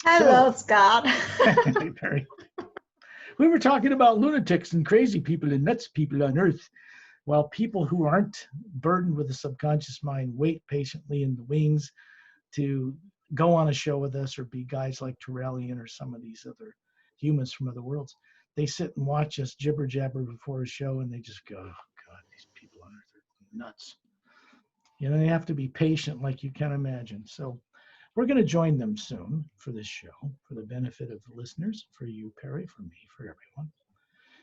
Hello, So, Scott. Perry, we were talking about lunatics and crazy people and nuts people on Earth, while people who aren't burdened with a subconscious mind wait patiently in the wings to go on a show with us or be guys like Terrellian or some of these other humans from other worlds. They sit and watch us jibber jabber before a show and they just go, oh, God, these people on Earth are nuts. You know, they have to be patient like you can imagine. So we're going to join them soon for this show, for the benefit of the listeners, for you, Perry, for me, for everyone.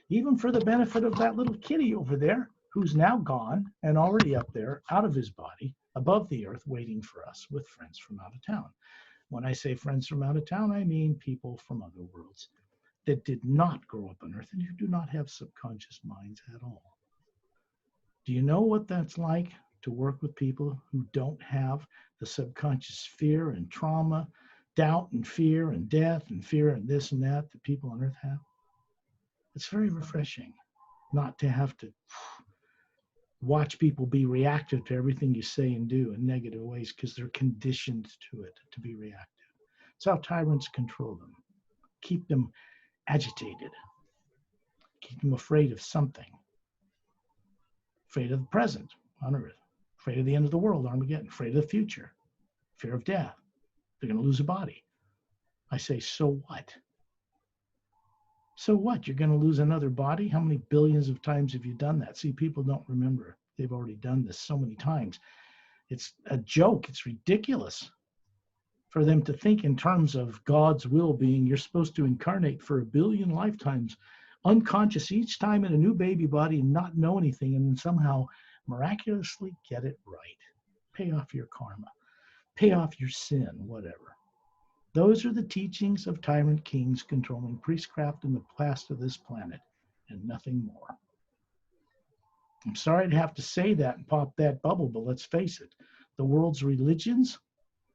Even for the benefit of that little kitty over there who's now gone and already up there out of his body above the earth waiting for us with friends from out of town. When I say friends from out of town, I mean people from other worlds that did not grow up on earth and who do not have subconscious minds at all. Do you know what that's like to work with people who don't have the subconscious fear and trauma, doubt and fear and death and fear and this and that that people on earth have? It's very refreshing not to have to watch people be reactive to everything you say and do in negative ways because they're conditioned to it, to be reactive. It's how tyrants control them, keep them agitated, keep them afraid of something, afraid of the present on earth, afraid of the end of the world, Armageddon, afraid of the future, fear of death. They're going to lose a body. I say, so what? So what? You're going to lose another body? How many billions of times have you done that? See, people don't remember. They've already done this so many times. It's a joke. It's ridiculous for them to think in terms of God's will being you're supposed to incarnate for 1 billion lifetimes, unconscious each time in a new baby body and not know anything, and then somehow miraculously get it right. Pay off your karma. Pay off your sin, whatever. Those are the teachings of tyrant kings controlling priestcraft and the past of this planet, and nothing more. I'm sorry to have to say that and pop that bubble, but let's face it, the world's religions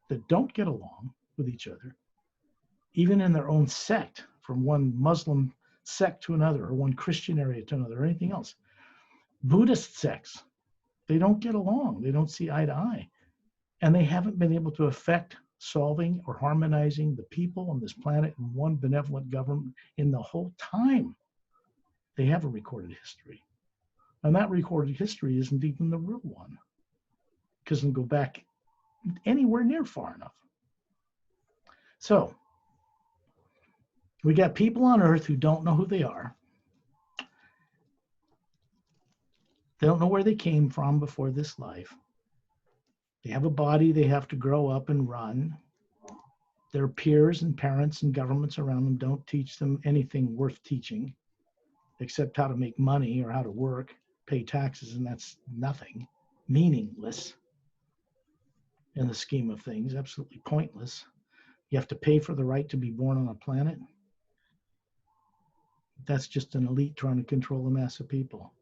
that don't get along with each other, even in their own sect, from one Muslim sect to another, or one Christian area to another, or anything else, Buddhist sects, they don't get along. They don't see eye to eye. And they haven't been able to affect solving or harmonizing the people on this planet in one benevolent government in the whole time. They have a recorded history. And that recorded history isn't even the real one. It doesn't go back anywhere near far enough. So, we got people on Earth who don't know who they are. They don't know where they came from before this life. They have a body they have to grow up and run. Their peers and parents and governments around them don't teach them anything worth teaching, except how to make money or how to work, pay taxes, and that's nothing, meaningless in the scheme of things, absolutely pointless. You have to pay for the right to be born on a planet. That's just an elite trying to control a mass of people.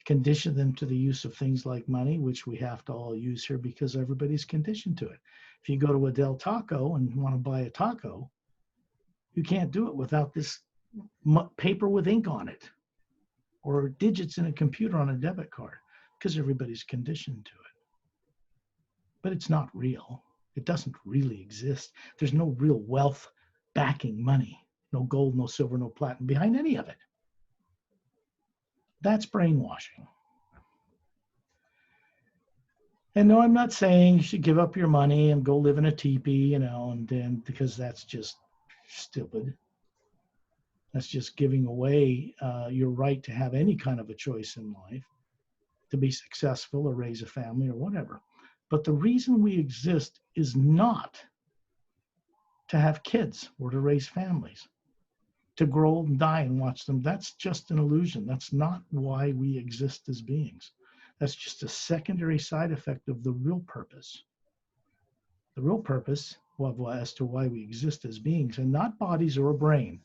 Condition them to the use of things like money, which we have to all use here because everybody's conditioned to it. If you go to a Del Taco and want to buy a taco, you can't do it without this paper with ink on it or digits in a computer on a debit card because everybody's conditioned to it. But it's not real. It doesn't really exist. There's no real wealth backing money, no gold, no silver, no platinum behind any of it. That's brainwashing. And no, I'm not saying you should give up your money and go live in a teepee, and then because that's just stupid. That's just giving away your right to have any kind of a choice in life, to be successful or raise a family or whatever. But the reason we exist is not to have kids or to raise families, to grow old and die and watch them. That's just an illusion. That's not why we exist as beings. That's just a secondary side effect of the real purpose. The real purpose, well, as to why we exist as beings, and not bodies or a brain,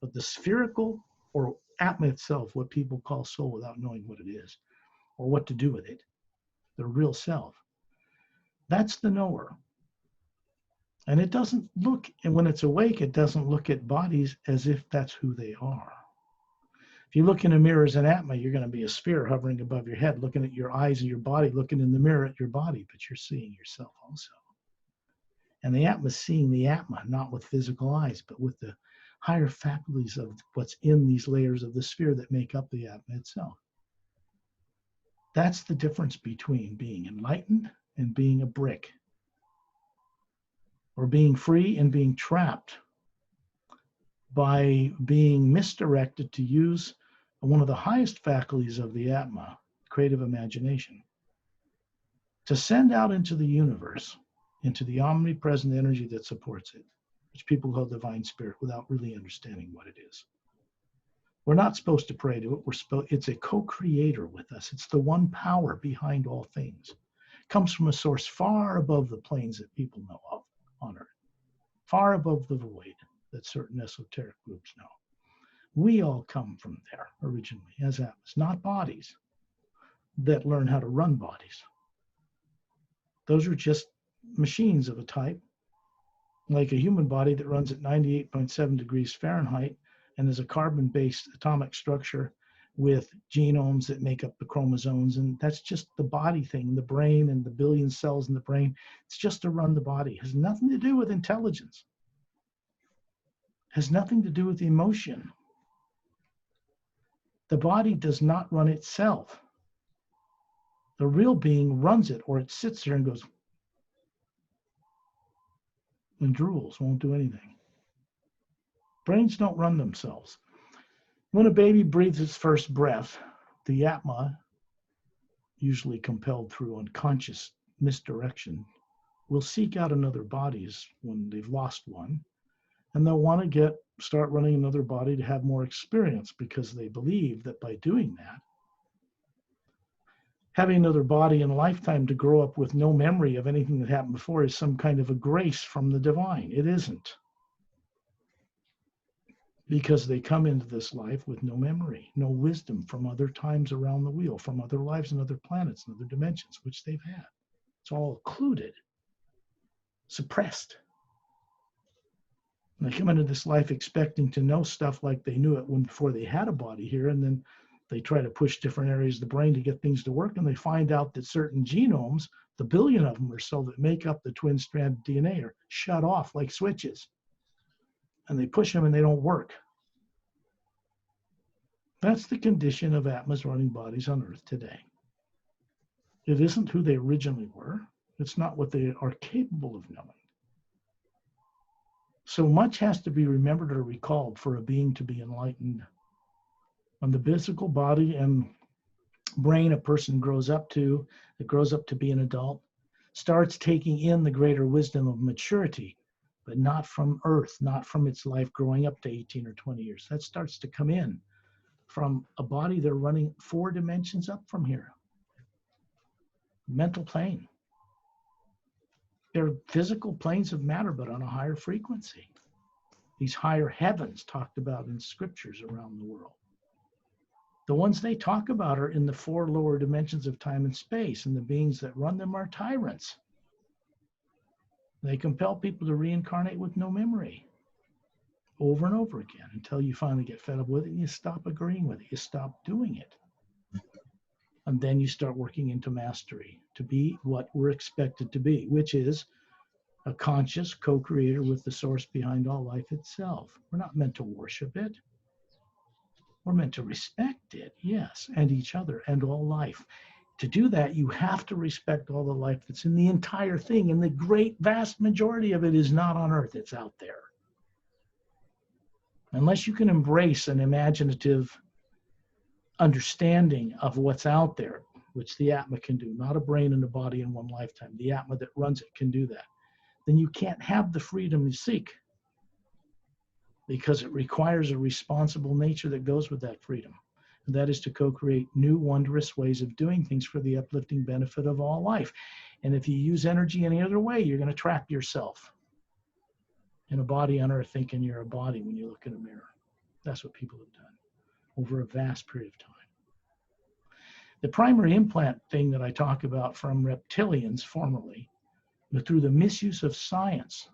but the spherical or Atma itself, what people call soul without knowing what it is or what to do with it, the real self. That's the knower. And it doesn't look, and when it's awake, it doesn't look at bodies as if that's who they are. If you look in a mirror as an Atma, you're going to be a sphere hovering above your head, looking at your eyes and your body, looking in the mirror at your body, but you're seeing yourself also. And the Atma is seeing the Atma, not with physical eyes, but with the higher faculties of what's in these layers of the sphere that make up the Atma itself. That's the difference between being enlightened and being a brick, or being free and being trapped by being misdirected to use one of the highest faculties of the Atma, creative imagination, to send out into the universe, into the omnipresent energy that supports it, which people call divine spirit without really understanding what it is. We're not supposed to pray to it. It's a co-creator with us. It's the one power behind all things. It comes from a source far above the planes that people know of on Earth, far above the void that certain esoteric groups know. We all come from there originally as Atmas, not bodies that learn how to run bodies. Those are just machines of a type, like a human body that runs at 98.7 degrees Fahrenheit and is a carbon-based atomic structure with genomes that make up the chromosomes. And that's just the body thing, the brain and the billion cells in the brain. It's just to run the body. It has nothing to do with intelligence. It has nothing to do with emotion. The body does not run itself. The real being runs it, or it sits there and goes and drools, won't do anything. Brains don't run themselves. When a baby breathes its first breath, the Atma, usually compelled through unconscious misdirection, will seek out another body when they've lost one, and they'll want to start running another body to have more experience, because they believe that by doing that, having another body in a lifetime to grow up with no memory of anything that happened before is some kind of a grace from the divine. It isn't. Because they come into this life with no memory, no wisdom from other times around the wheel, from other lives and other planets and other dimensions, which they've had. It's all occluded, suppressed. And they come into this life expecting to know stuff like they knew it before they had a body here, and then they try to push different areas of the brain to get things to work, and they find out that certain genomes, the billion of them or so that make up the twin-stranded DNA, are shut off like switches. And they push them and they don't work. That's the condition of Atmas running bodies on Earth today. It isn't who they originally were. It's not what they are capable of knowing. So much has to be remembered or recalled for a being to be enlightened. When the physical body and brain a person grows up to be an adult, starts taking in the greater wisdom of maturity, but not from Earth, not from its life growing up to 18 or 20 years. That starts to come in from a body they're running 4 dimensions up from here. Mental plane. They're physical planes of matter, but on a higher frequency. These higher heavens talked about in scriptures around the world. The ones they talk about are in the 4 lower dimensions of time and space, and the beings that run them are tyrants. They compel people to reincarnate with no memory over and over again until you finally get fed up with it and you stop agreeing with it. You stop doing it. And then you start working into mastery to be what we're expected to be, which is a conscious co-creator with the source behind all life itself. We're not meant to worship it. We're meant to respect it, yes, and each other and all life. To do that, you have to respect all the life that's in the entire thing, and the great vast majority of it is not on Earth, it's out there. Unless you can embrace an imaginative understanding of what's out there, which the Atma can do, not a brain and a body in one lifetime, the Atma that runs it can do that, then you can't have the freedom you seek, because it requires a responsible nature that goes with that freedom. And that is to co-create new, wondrous ways of doing things for the uplifting benefit of all life. And if you use energy any other way, you're going to trap yourself in a body on Earth thinking you're a body when you look in a mirror. That's what people have done over a vast period of time. The primary implant thing that I talk about from reptilians formerly, through the misuse of science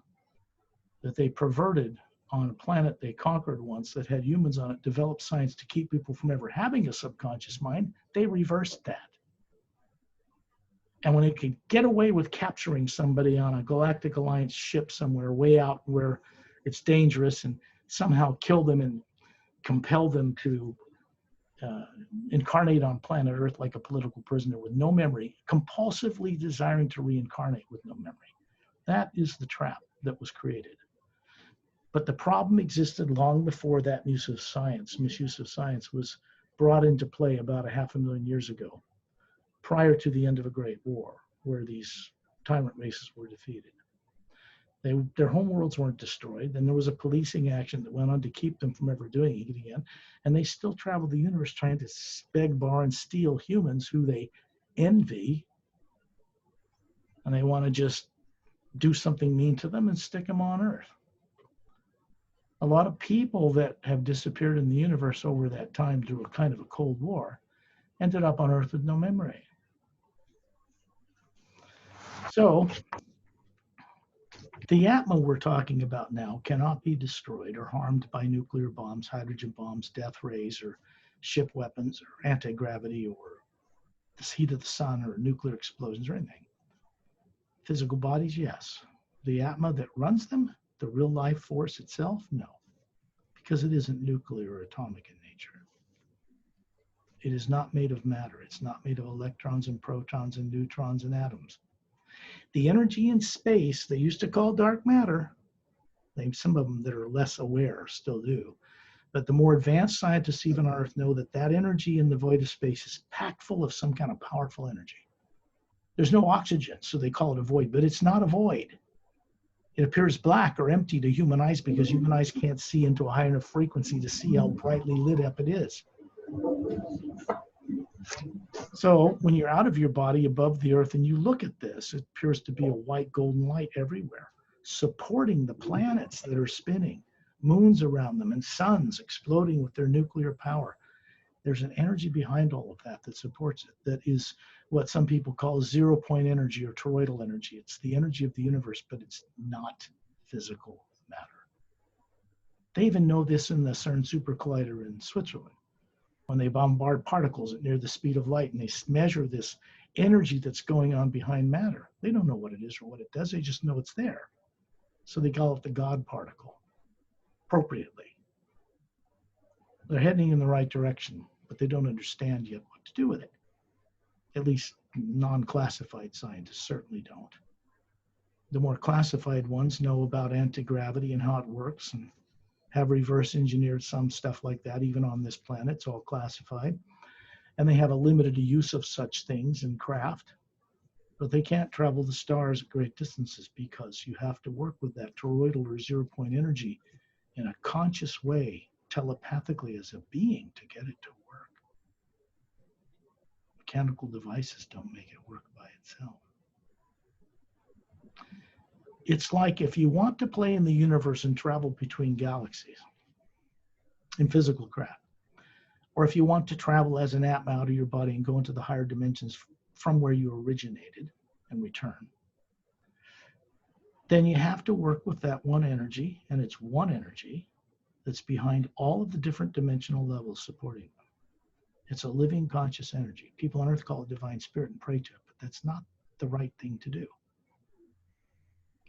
that they perverted on a planet they conquered once that had humans on it, developed science to keep people from ever having a subconscious mind, they reversed that. And when it could get away with capturing somebody on a Galactic Alliance ship somewhere way out where it's dangerous and somehow kill them and compel them to incarnate on planet Earth like a political prisoner with no memory, compulsively desiring to reincarnate with no memory. That is the trap that was created. But the problem existed long before that misuse of science was brought into play about 500,000 years ago, prior to the end of a great war, where these tyrant races were defeated. Their homeworlds weren't destroyed. Then there was a policing action that went on to keep them from ever doing it again. And they still travel the universe trying to beg, borrow, and steal humans who they envy. And they want to just do something mean to them and stick them on Earth. A lot of people that have disappeared in the universe over that time through a kind of a Cold War ended up on Earth with no memory. So the Atma we're talking about now cannot be destroyed or harmed by nuclear bombs, hydrogen bombs, death rays, or ship weapons, or anti-gravity, or the heat of the sun, or nuclear explosions, or anything. Physical bodies, yes. The Atma that runs them, the real life force itself, no. Because it isn't nuclear or atomic in nature. It is not made of matter. It's not made of electrons and protons and neutrons and atoms. The energy in space they used to call dark matter, some of them that are less aware still do, but the more advanced scientists even on Earth know that that energy in the void of space is packed full of some kind of powerful energy. There's no oxygen, so they call it a void, but it's not a void. It appears black or empty to human eyes because human eyes can't see into a high enough frequency to see how brightly lit up it is. So when you're out of your body above the Earth and you look at this, it appears to be a white golden light everywhere, supporting the planets that are spinning, moons around them, and suns exploding with their nuclear power. There's an energy behind all of that that supports it. That is what some people call 0-point energy or toroidal energy. It's the energy of the universe, but it's not physical matter. They even know this in the CERN Super Collider in Switzerland, when they bombard particles at near the speed of light and they measure this energy that's going on behind matter. They don't know what it is or what it does. They just know it's there. So they call it the God particle, appropriately. They're heading in the right direction, but they don't understand yet what to do with it. At least non-classified scientists certainly don't. The more classified ones know about anti-gravity and how it works and have reverse engineered some stuff like that, even on this planet. It's all classified. And they have a limited use of such things in craft. But they can't travel the stars at great distances because you have to work with that toroidal or 0-point energy in a conscious way, telepathically as a being, to get it to work. Mechanical devices don't make it work by itself. It's like if you want to play in the universe and travel between galaxies in physical craft, or if you want to travel as an Atma out of your body and go into the higher dimensions from where you originated and return, then you have to work with that one energy, and it's one energy that's behind all of the different dimensional levels supporting them. It's a living conscious energy. People on Earth call it divine spirit and pray to it, but that's not the right thing to do,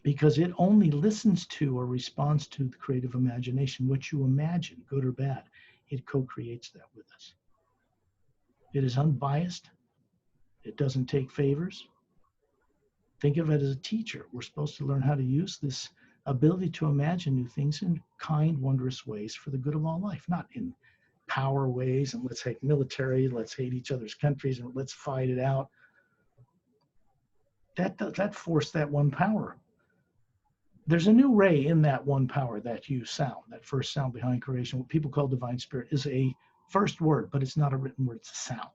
because it only listens to or responds to the creative imagination. What you imagine, good or bad, it co-creates that with us. It is unbiased. It doesn't take favors. Think of it as a teacher. We're supposed to learn how to use this ability to imagine new things in kind, wondrous ways for the good of all life, not in power ways and let's hate military, let's hate each other's countries, and let's fight it out. That forced that one power. There's a new ray in that one power, that you sound, that first sound behind creation. What people call divine spirit is a first word, but it's not a written word, it's a sound.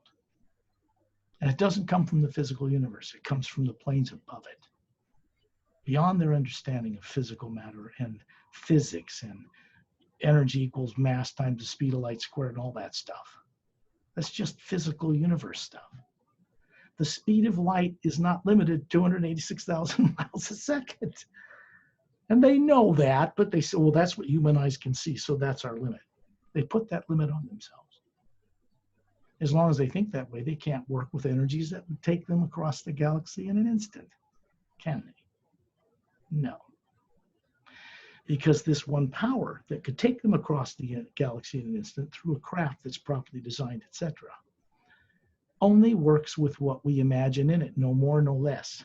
And it doesn't come from the physical universe. It comes from the planes above it, beyond their understanding of physical matter and physics and energy equals mass times the speed of light squared and all that stuff. That's just physical universe stuff. The speed of light is not limited to 286,000 miles a second. And they know that, but they say, well, that's what human eyes can see, so that's our limit. They put that limit on themselves. As long as they think that way, they can't work with energies that would take them across the galaxy in an instant, can they? No. Because this one power that could take them across the galaxy in an instant through a craft that's properly designed, etc., only works with what we imagine in it, no more, no less.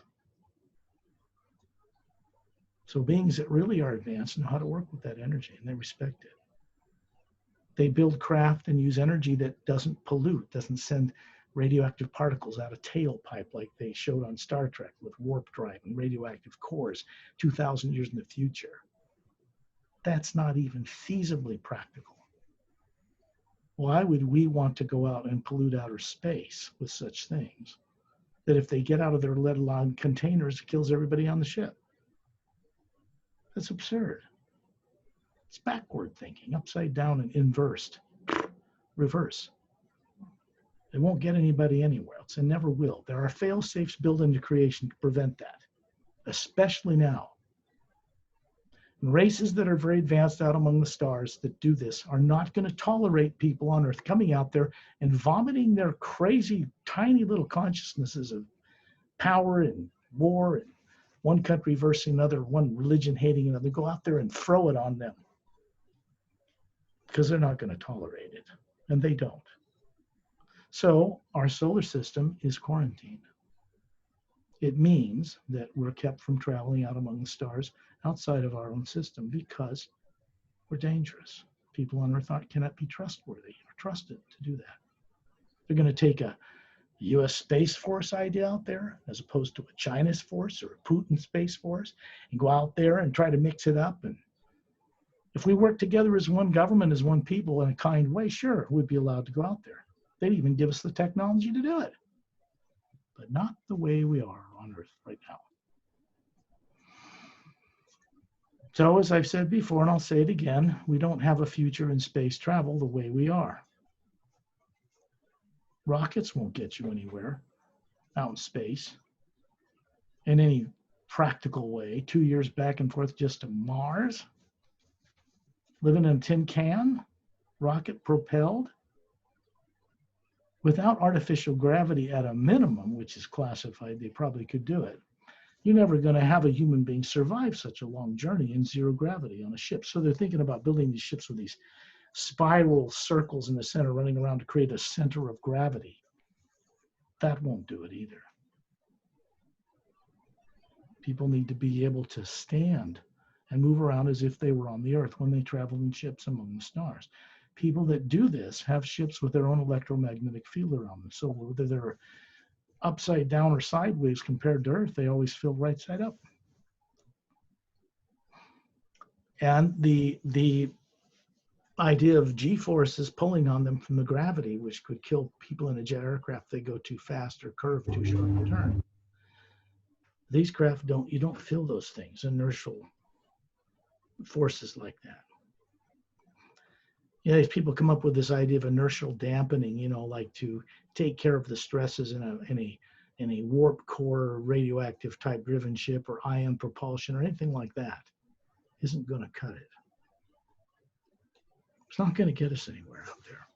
So beings that really are advanced know how to work with that energy, and they respect it. They build craft and use energy that doesn't pollute, doesn't send radioactive particles out a tailpipe like they showed on Star Trek with warp drive and radioactive cores 2,000 years in the future. That's not even feasibly practical. Why would we want to go out and pollute outer space with such things that if they get out of their lead-lined containers, it kills everybody on the ship? That's absurd. It's backward thinking, upside down and inversed, reverse. It won't get anybody anywhere else and never will. There are fail-safes built into creation to prevent that, especially now. And races that are very advanced out among the stars that do this are not going to tolerate people on Earth coming out there and vomiting their crazy, tiny little consciousnesses of power and war and one country versus another, one religion hating another, go out there and throw it on them because they're not going to tolerate it, and they don't. So our solar system is quarantined. It means that we're kept from traveling out among the stars outside of our own system because we're dangerous. People on Earth cannot be trustworthy or trusted to do that. They're going to take a U.S. Space Force idea out there as opposed to a China's force or a Putin Space Force and go out there and try to mix it up. And if we work together as one government, as one people in a kind way, sure, we'd be allowed to go out there. They'd even give us the technology to do it. But not the way we are on Earth right now. So as I've said before, and I'll say it again, we don't have a future in space travel the way we are. Rockets won't get you anywhere out in space in any practical way. 2 years back and forth just to Mars. Living in a tin can, rocket propelled. Without artificial gravity at a minimum, which is classified, they probably could do it. You're never going to have a human being survive such a long journey in zero gravity on a ship. So they're thinking about building these ships with these spiral circles in the center running around to create a center of gravity. That won't do it either. People need to be able to stand and move around as if they were on the Earth when they travel in ships among the stars. People that do this have ships with their own electromagnetic field around them. So whether they're upside down or sideways compared to Earth, they always feel right side up. And the idea of G-forces pulling on them from the gravity, which could kill people in a jet aircraft if they go too fast or curve too sharp a turn. These craft you don't feel those things, inertial forces like that. You know, these people come up with this idea of inertial dampening, you know, like to take care of the stresses in a warp core radioactive type driven ship or ion propulsion or anything like that. Isn't going to cut it. It's not going to get us anywhere out there.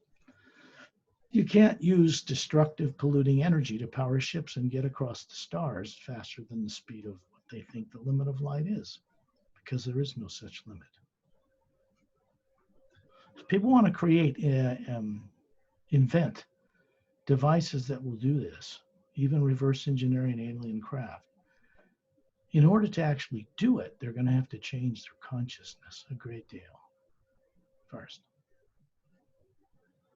You can't use destructive polluting energy to power ships and get across the stars faster than the speed of what they think the limit of light is, because there is no such limit. People want to create, invent devices that will do this, even reverse engineering alien craft. In order to actually do it, they're going to have to change their consciousness a great deal first.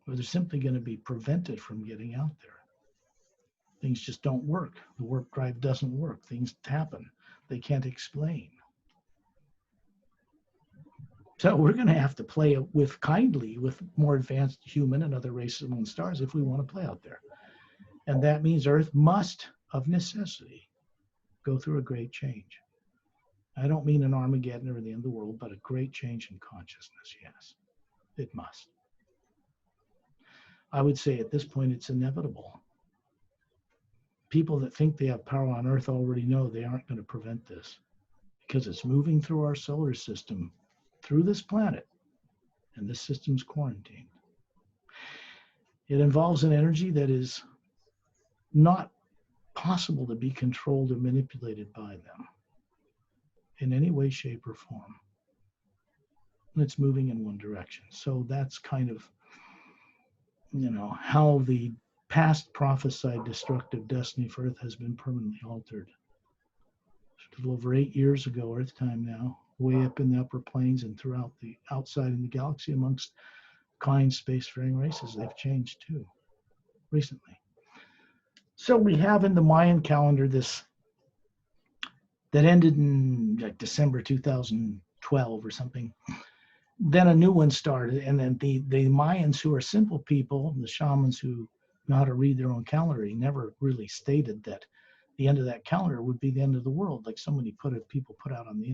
Or they're simply going to be prevented from getting out there. Things just don't work. The warp drive doesn't work. Things happen they can't explain. So we're going to have to play with kindly with more advanced human and other races among the stars if we want to play out there. And that means Earth must, of necessity, go through a great change. I don't mean an Armageddon or the end of the world, but a great change in consciousness, yes. It must. I would say at this point it's inevitable. People that think they have power on Earth already know they aren't going to prevent this because it's moving through our solar system, through this planet, and this system's quarantined. It involves an energy that is not possible to be controlled or manipulated by them in any way, shape, or form. And it's moving in one direction. So that's kind of, how the past prophesied destructive destiny for Earth has been permanently altered. A little over 8 years ago, Earth time now, way up in the upper planes and throughout the outside in the galaxy amongst kind spacefaring races, they've changed too recently. So we have in the Mayan calendar this that ended in like December 2012 or something. Then a new one started, and then the Mayans, who are simple people, the shamans who know how to read their own calendar, never really stated that the end of that calendar would be the end of the world, like so many people put out on the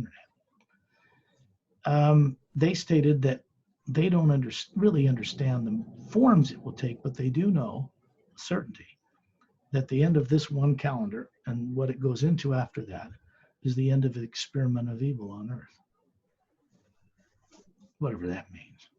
internet. They stated that they don't really understand the forms it will take, but they do know certainty that the end of this one calendar and what it goes into after that is the end of the experiment of evil on Earth. Whatever that means.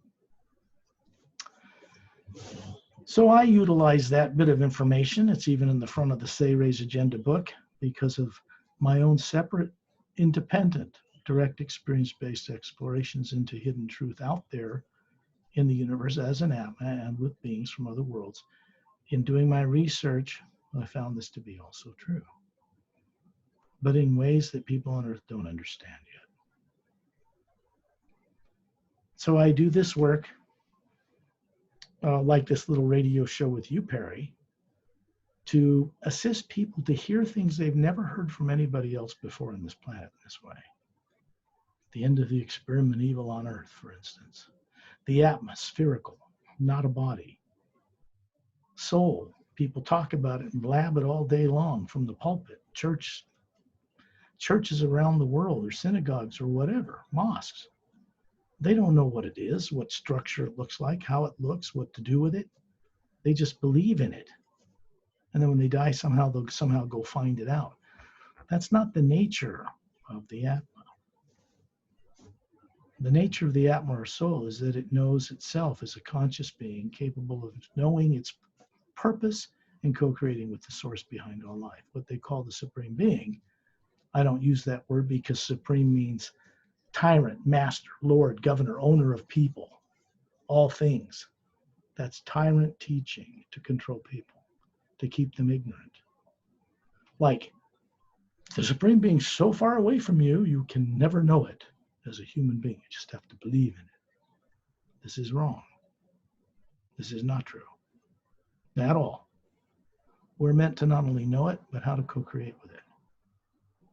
So I utilize that bit of information. It's even in the front of the Say Raise Agenda book because of my own separate, independent, direct experience-based explorations into hidden truth out there in the universe as an Atma and with beings from other worlds. In doing my research, I found this to be also true, but in ways that people on Earth don't understand yet. So I do this work, like this little radio show with you, Perry, to assist people to hear things they've never heard from anybody else before on this planet in this way. The end of the experiment evil on Earth, for instance. The atmospherical, not a body. Soul, people talk about it and blab it all day long from the pulpit. Churches around the world, or synagogues or whatever, mosques. They don't know what it is, what structure it looks like, how it looks, what to do with it. They just believe in it. And then when they die, they'll somehow go find it out. That's not the nature of the Atma. The nature of the Atma or soul is that it knows itself as a conscious being capable of knowing its purpose and co-creating with the source behind all life, what they call the Supreme Being. I don't use that word because supreme means tyrant, master, lord, governor, owner of people, all things. That's tyrant teaching to control people, to keep them ignorant. Like, the Supreme Being's so far away from you, you can never know it as a human being. You just have to believe in it. This is wrong. This is not true at all. We're meant to not only know it, but how to co-create with it.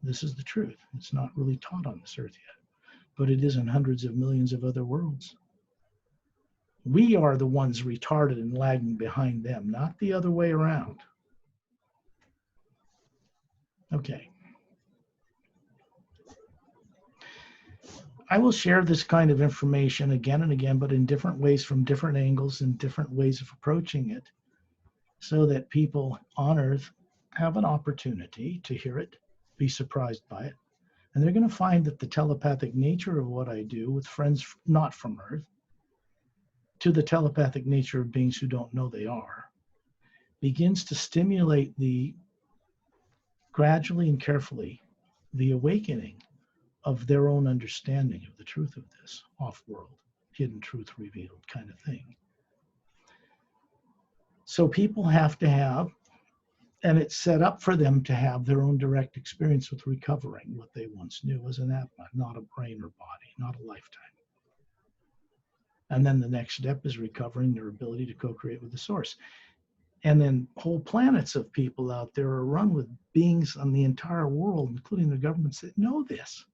This is the truth. It's not really taught on this earth yet, but it is in hundreds of millions of other worlds. We are the ones retarded and lagging behind them, not the other way around. Okay. I will share this kind of information again and again, but in different ways, from different angles and different ways of approaching it, so that people on Earth have an opportunity to hear it, be surprised by it. And they're going to find that the telepathic nature of what I do with friends not from Earth, to the telepathic nature of beings who don't know they are, begins to stimulate gradually and carefully the awakening of their own understanding of the truth of this off-world, hidden truth revealed kind of thing. So people have to have, and it's set up for them to have their own direct experience with recovering what they once knew as an Atma, not a brain or body, not a lifetime. And then the next step is recovering their ability to co-create with the source. And then whole planets of people out there are run with beings on the entire world, including the governments that know this.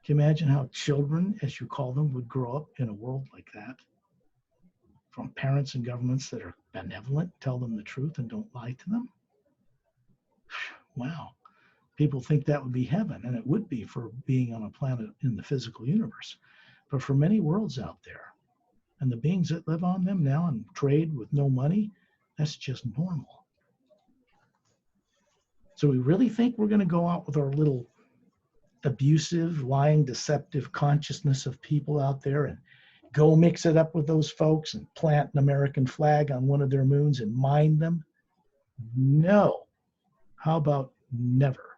Can you imagine how children, as you call them, would grow up in a world like that? From parents and governments that are benevolent, tell them the truth and don't lie to them? Wow. People think that would be heaven, and it would be for being on a planet in the physical universe. But for many worlds out there, and the beings that live on them now and trade with no money, that's just normal. So we really think we're going to go out with our little abusive, lying, deceptive consciousness of people out there and go mix it up with those folks and plant an American flag on one of their moons and mine them? No. How about never?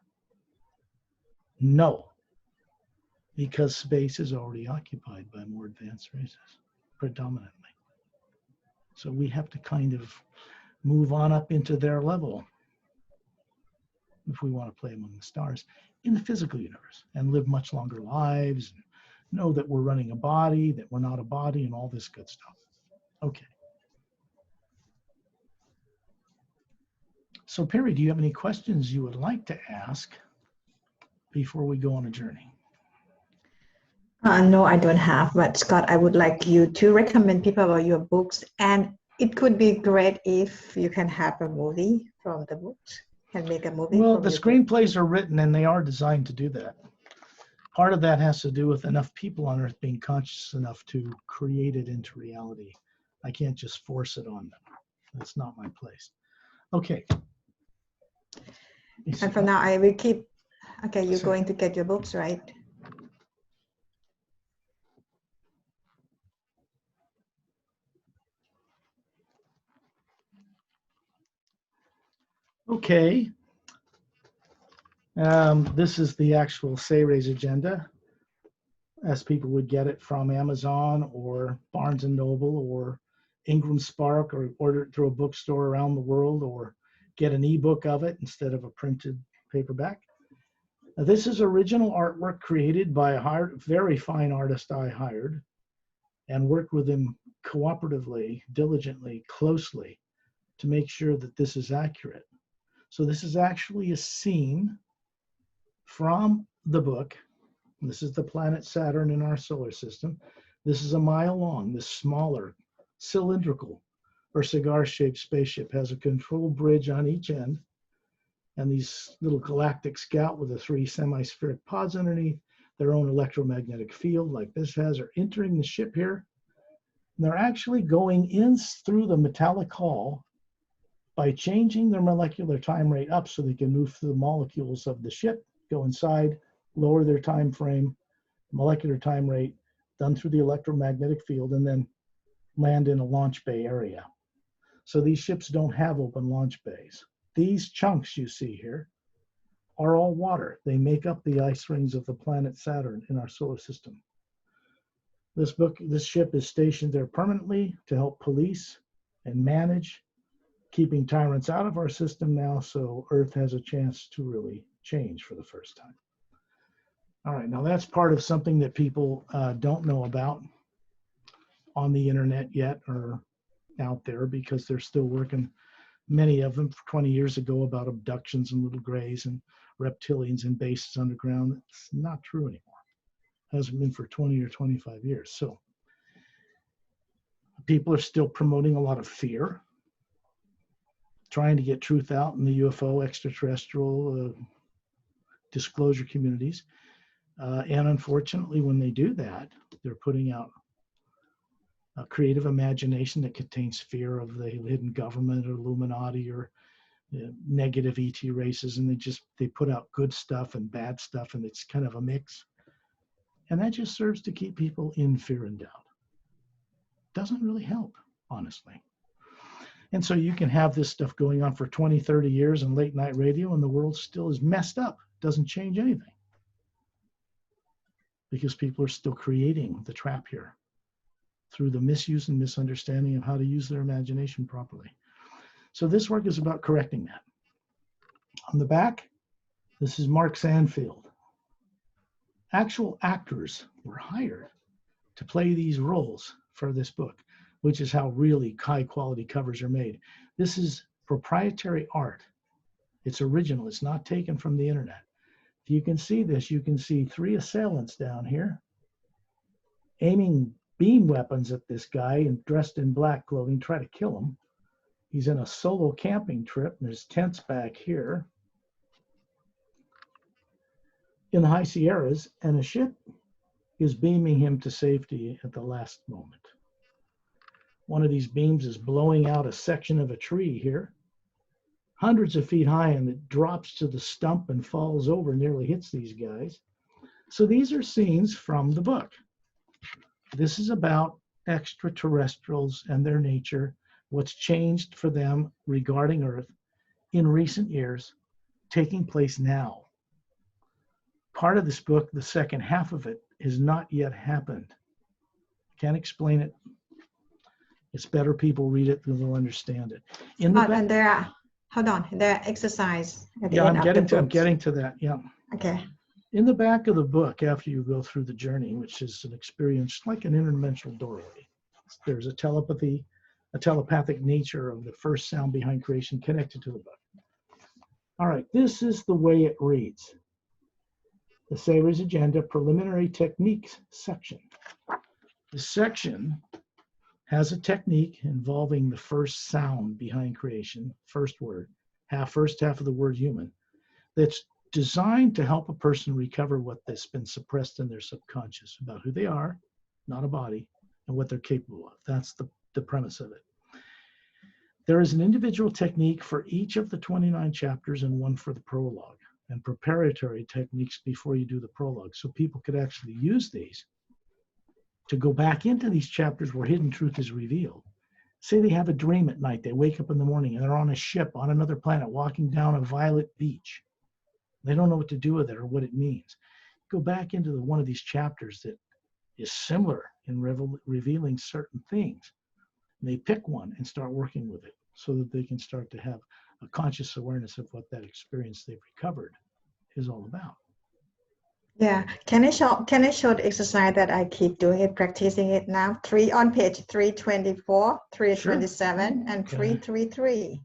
No. Because space is already occupied by more advanced races, predominantly. So we have to kind of move on up into their level if we want to play among the stars in the physical universe and live much longer lives, and know that we're running a body, that we're not a body, and all this good stuff. Okay. So Perry, do you have any questions you would like to ask before we go on a journey? No, I don't have, but Scott, I would like you to recommend people about your books, and it could be great if you can have a movie from the books, can make a movie. Well, the screenplays are written and they are designed to do that. Part of that has to do with enough people on Earth being conscious enough to create it into reality. I can't just force it on them. That's not my place. Okay. And for now, I will keep. Okay, you're going to get your books, right? Okay. This is the actual Sayre's agenda, as people would get it from Amazon or Barnes & Noble or Ingram Spark, or order it through a bookstore around the world, or get an ebook of it instead of a printed paperback. Now, this is original artwork created by a very fine artist I hired and worked with him cooperatively, diligently, closely to make sure that this is accurate. So this is actually a scene from the book. This is the planet Saturn in our solar system. This is a mile long. This smaller, cylindrical or cigar-shaped spaceship has a control bridge on each end, and these little galactic scout with the 3 semi-spheric pods underneath, their own electromagnetic field like this has, are entering the ship here. And they're actually going in through the metallic hull by changing their molecular time rate up so they can move through the molecules of the ship, go inside, lower their time frame, molecular time rate, done through the electromagnetic field, and then land in a launch bay area. So these ships don't have open launch bays. These chunks you see here are all water. They make up the ice rings of the planet Saturn in our solar system. This ship is stationed there permanently to help police and manage, keeping tyrants out of our system now, so Earth has a chance to really change for the first time. All right, now that's part of something that people don't know about on the internet yet or out there, because they're still working, many of them 20 years ago, about abductions and little grays and reptilians and bases underground. It's not true anymore. It hasn't been for 20 or 25 years. So people are still promoting a lot of fear, trying to get truth out in the UFO, extraterrestrial disclosure communities. And unfortunately, when they do that, they're putting out a creative imagination that contains fear of the hidden government or Illuminati or negative ET races, and they put out good stuff and bad stuff, and it's kind of a mix. And that just serves to keep people in fear and doubt. Doesn't really help, honestly. And so you can have this stuff going on for 20, 30 years in late night radio, and the world still is messed up. Doesn't change anything. Because people are still creating the trap here through the misuse and misunderstanding of how to use their imagination properly. So this work is about correcting that. On the back, this is Mark Sandfield. Actual actors were hired to play these roles for this book, which is how really high quality covers are made. This is proprietary art. It's original. It's not taken from the internet. If you can see this, you can see 3 assailants down here aiming beam weapons at this guy and dressed in black clothing, try to kill him. He's in a solo camping trip, and there's tents back here in the high Sierras, and a ship is beaming him to safety at the last moment. One of these beams is blowing out a section of a tree here, hundreds of feet high, and it drops to the stump and falls over, nearly hits these guys. So these are scenes from the book. This is about extraterrestrials and their nature, what's changed for them regarding Earth in recent years, taking place now. Part of this book, the second half of it, has not yet happened. Can't explain it. It's better people read it than they'll understand it. In the back, and there are, hold on, there are exercise at the yeah, end I'm getting to that. Yeah. Okay. In the back of the book, after you go through the journey, which is an experience like an interdimensional doorway, there's a telepathic nature of the first sound behind creation connected to the book. All right, this is the way it reads. The Savior's Agenda Preliminary Techniques section. The section has a technique involving the first sound behind creation, first word, first half of the word human, that's designed to help a person recover what has been suppressed in their subconscious about who they are, not a body, and what they're capable of. That's the premise of it. There is an individual technique for each of the 29 chapters and one for the prologue, and preparatory techniques before you do the prologue, so people could actually use these to go back into these chapters where hidden truth is revealed. Say they have a dream at night, they wake up in the morning and they're on a ship on another planet walking down a violet beach. They don't know what to do with it or what it means. Go back into one of these chapters that is similar in revealing certain things. And they pick one and start working with it so that they can start to have a conscious awareness of what that experience they've recovered is all about. Yeah. Can I show the exercise that I keep doing it, practicing it now? On page 324, 327, and 333.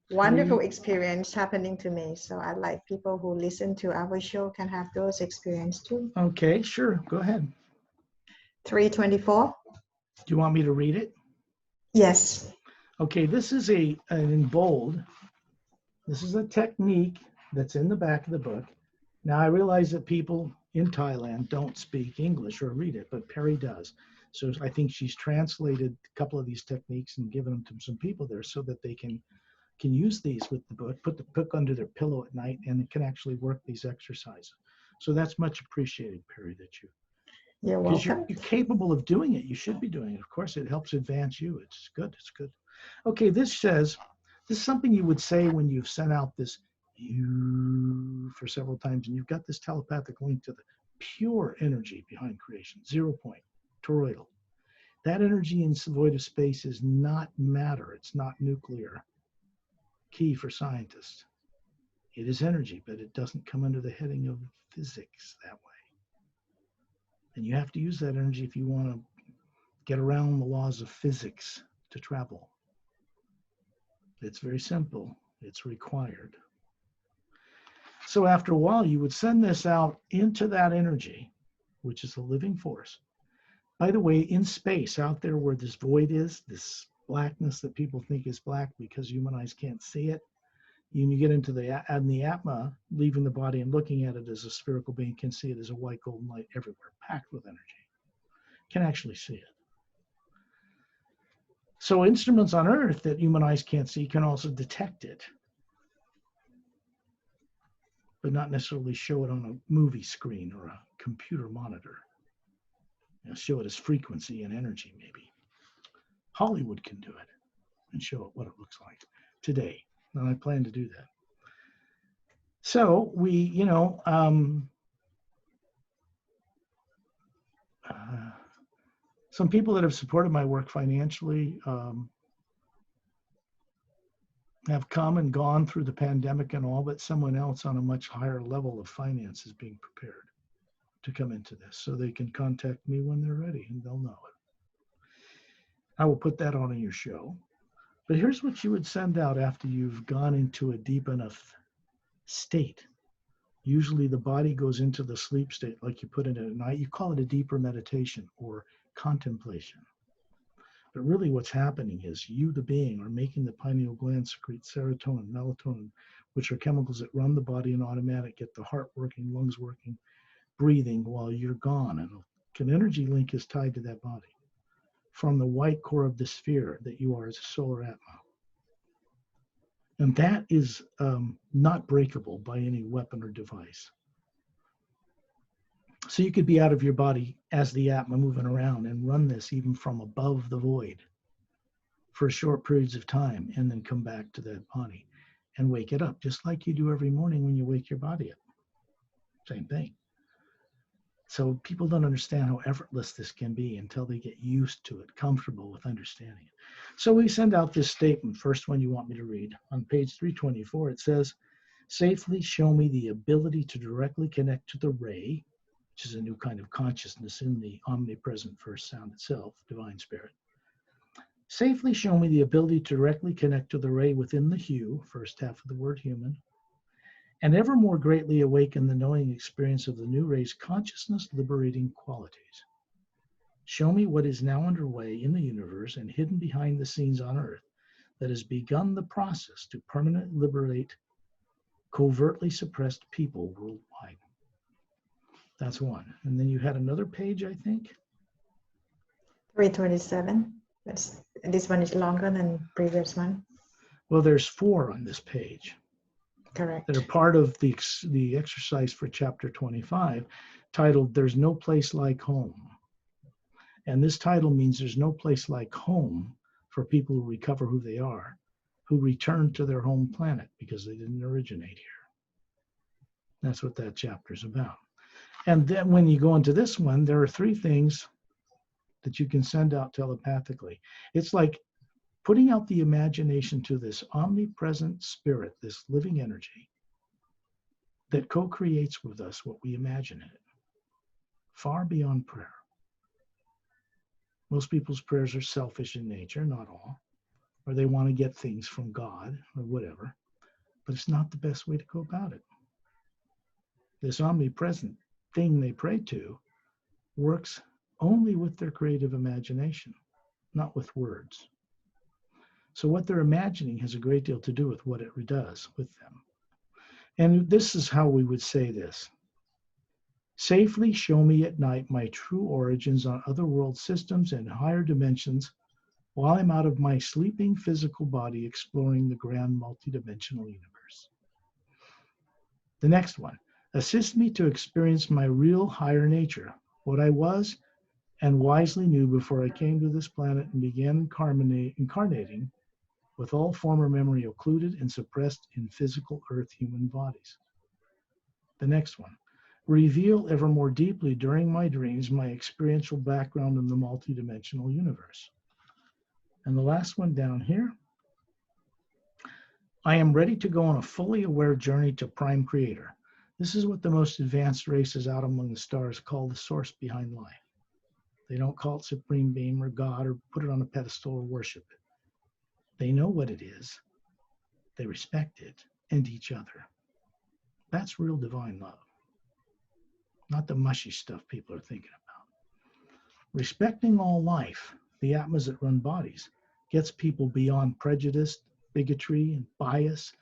Wonderful experience happening to me. So I like people who listen to our show can have those experiences too. Okay, sure. Go ahead. 324. Do you want me to read it? Yes. Okay, this is in bold. This is a technique that's in the back of the book. Now, I realize that people in Thailand don't speak English or read it, but Perry does. So I think she's translated a couple of these techniques and given them to some people there so that they can use these with the book, put the book under their pillow at night, and it can actually work these exercises. So that's much appreciated, Perry, that You're welcome. Because you're capable of doing it. You should be doing it. Of course, it helps advance you. It's good. It's good. Okay, this says, this is something you would say when you've sent out this you for several times, and you've got this telepathic link to the pure energy behind creation, 0 point, toroidal. That energy in the void of space is not matter. It's not nuclear. Key for scientists. It is energy, but it doesn't come under the heading of physics that way. And you have to use that energy if you want to get around the laws of physics to travel. It's very simple. It's required. So after a while, you would send this out into that energy, which is a living force. By the way, in space, out there where this void is, this blackness that people think is black because human eyes can't see it, you get into the Atma, leaving the body and looking at it as a spherical being, can see it as a white golden light everywhere, packed with energy. Can actually see it. So instruments on Earth that human eyes can't see can also detect it, but not necessarily show it on a movie screen or a computer monitor. Show it as frequency and energy, maybe. Hollywood can do it and show it what it looks like today. And I plan to do that. So we, some people that have supported my work financially have come and gone through the pandemic and all, but someone else on a much higher level of finance is being prepared to come into this. So they can contact me when they're ready and they'll know it. I will put that on in your show. But here's what you would send out after you've gone into a deep enough state. Usually the body goes into the sleep state like you put in it at night. You call it a deeper meditation or contemplation. But really what's happening is you, the being, are making the pineal gland secrete serotonin, melatonin, which are chemicals that run the body in automatic, get the heart working, lungs working, breathing while you're gone. And an energy link is tied to that body from the white core of the sphere that you are as a solar atma. And that is not breakable by any weapon or device. So you could be out of your body as the Atma moving around and run this even from above the void for short periods of time and then come back to that body and wake it up, just like you do every morning when you wake your body up. Same thing. So people don't understand how effortless this can be until they get used to it, comfortable with understanding it. So we send out this statement, first one you want me to read. On page 324, it says, safely show me the ability to directly connect to the ray, which is a new kind of consciousness in the omnipresent first sound itself, divine spirit. Safely show me the ability to directly connect to the ray within the hue, first half of the word human, and ever more greatly awaken the knowing experience of the new ray's consciousness liberating qualities. Show me what is now underway in the universe and hidden behind the scenes on earth that has begun the process to permanently liberate covertly suppressed people worldwide. That's one. And then you had another page, I think. 327. This one is longer than previous one. Well, there's 4 on this page. Correct. That are part of the exercise for chapter 25, titled There's No Place Like Home. And this title means there's no place like home for people who recover who they are, who return to their home planet because they didn't originate here. That's what that chapter is about. And then when you go into this one, there are 3 things that you can send out telepathically. It's like putting out the imagination to this omnipresent spirit, this living energy that co-creates with us what we imagine in it, far beyond prayer. Most people's prayers are selfish in nature, not all, or they want to get things from God or whatever, but it's not the best way to go about it. This omnipresent thing they pray to works only with their creative imagination, not with words. So what they're imagining has a great deal to do with what it does with them. And this is how we would say this. Safely show me at night my true origins on other world systems and higher dimensions while I'm out of my sleeping physical body exploring the grand multidimensional universe. The next one. Assist me to experience my real higher nature, what I was and wisely knew before I came to this planet and began incarnating with all former memory occluded and suppressed in physical earth human bodies. The next one. Reveal ever more deeply during my dreams my experiential background in the multidimensional universe. And the last one down here. I am ready to go on a fully aware journey to Prime Creator. This is what the most advanced races out among the stars call the source behind life. They don't call it Supreme Being or God or put it on a pedestal or worship it. They know what it is. They respect it and each other. That's real divine love. Not the mushy stuff people are thinking about. Respecting all life, the Atmas that run bodies, gets people beyond prejudice, bigotry, and bias,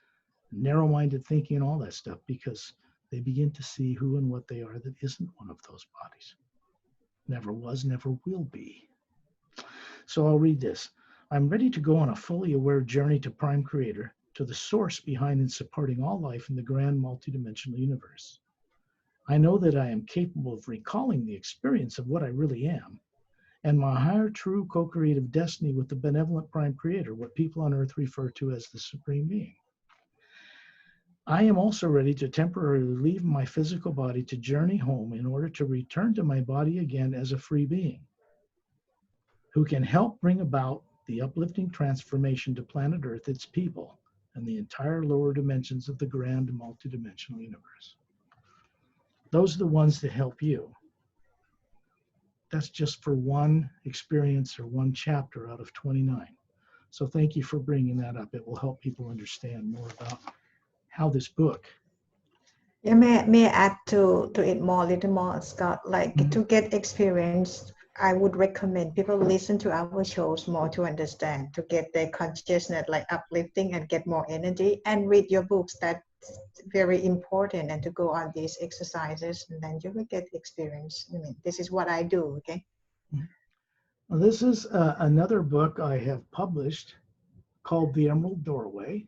narrow-minded thinking, and all that stuff, because they begin to see who and what they are that isn't one of those bodies. Never was, never will be. So I'll read this. I'm ready to go on a fully aware journey to Prime Creator, to the source behind and supporting all life in the grand multidimensional universe. I know that I am capable of recalling the experience of what I really am, and my higher true co-creative destiny with the benevolent Prime Creator, what people on earth refer to as the Supreme Being. I am also ready to temporarily leave my physical body to journey home in order to return to my body again as a free being, who can help bring about the uplifting transformation to planet Earth, its people, and the entire lower dimensions of the grand multidimensional universe. Those are the ones that help you. That's just for one experience or one chapter out of 29. So thank you for bringing that up. It will help people understand more about how this book. Yeah, may I add to it more, little more, Scott? Like to get experience, I would recommend people listen to our shows more to understand, to get their consciousness like uplifting and get more energy, and read your books. That's very important, and to go on these exercises, and then you will get experience. I mean, this is what I do, okay? Well, this is another book I have published called The Emerald Doorway.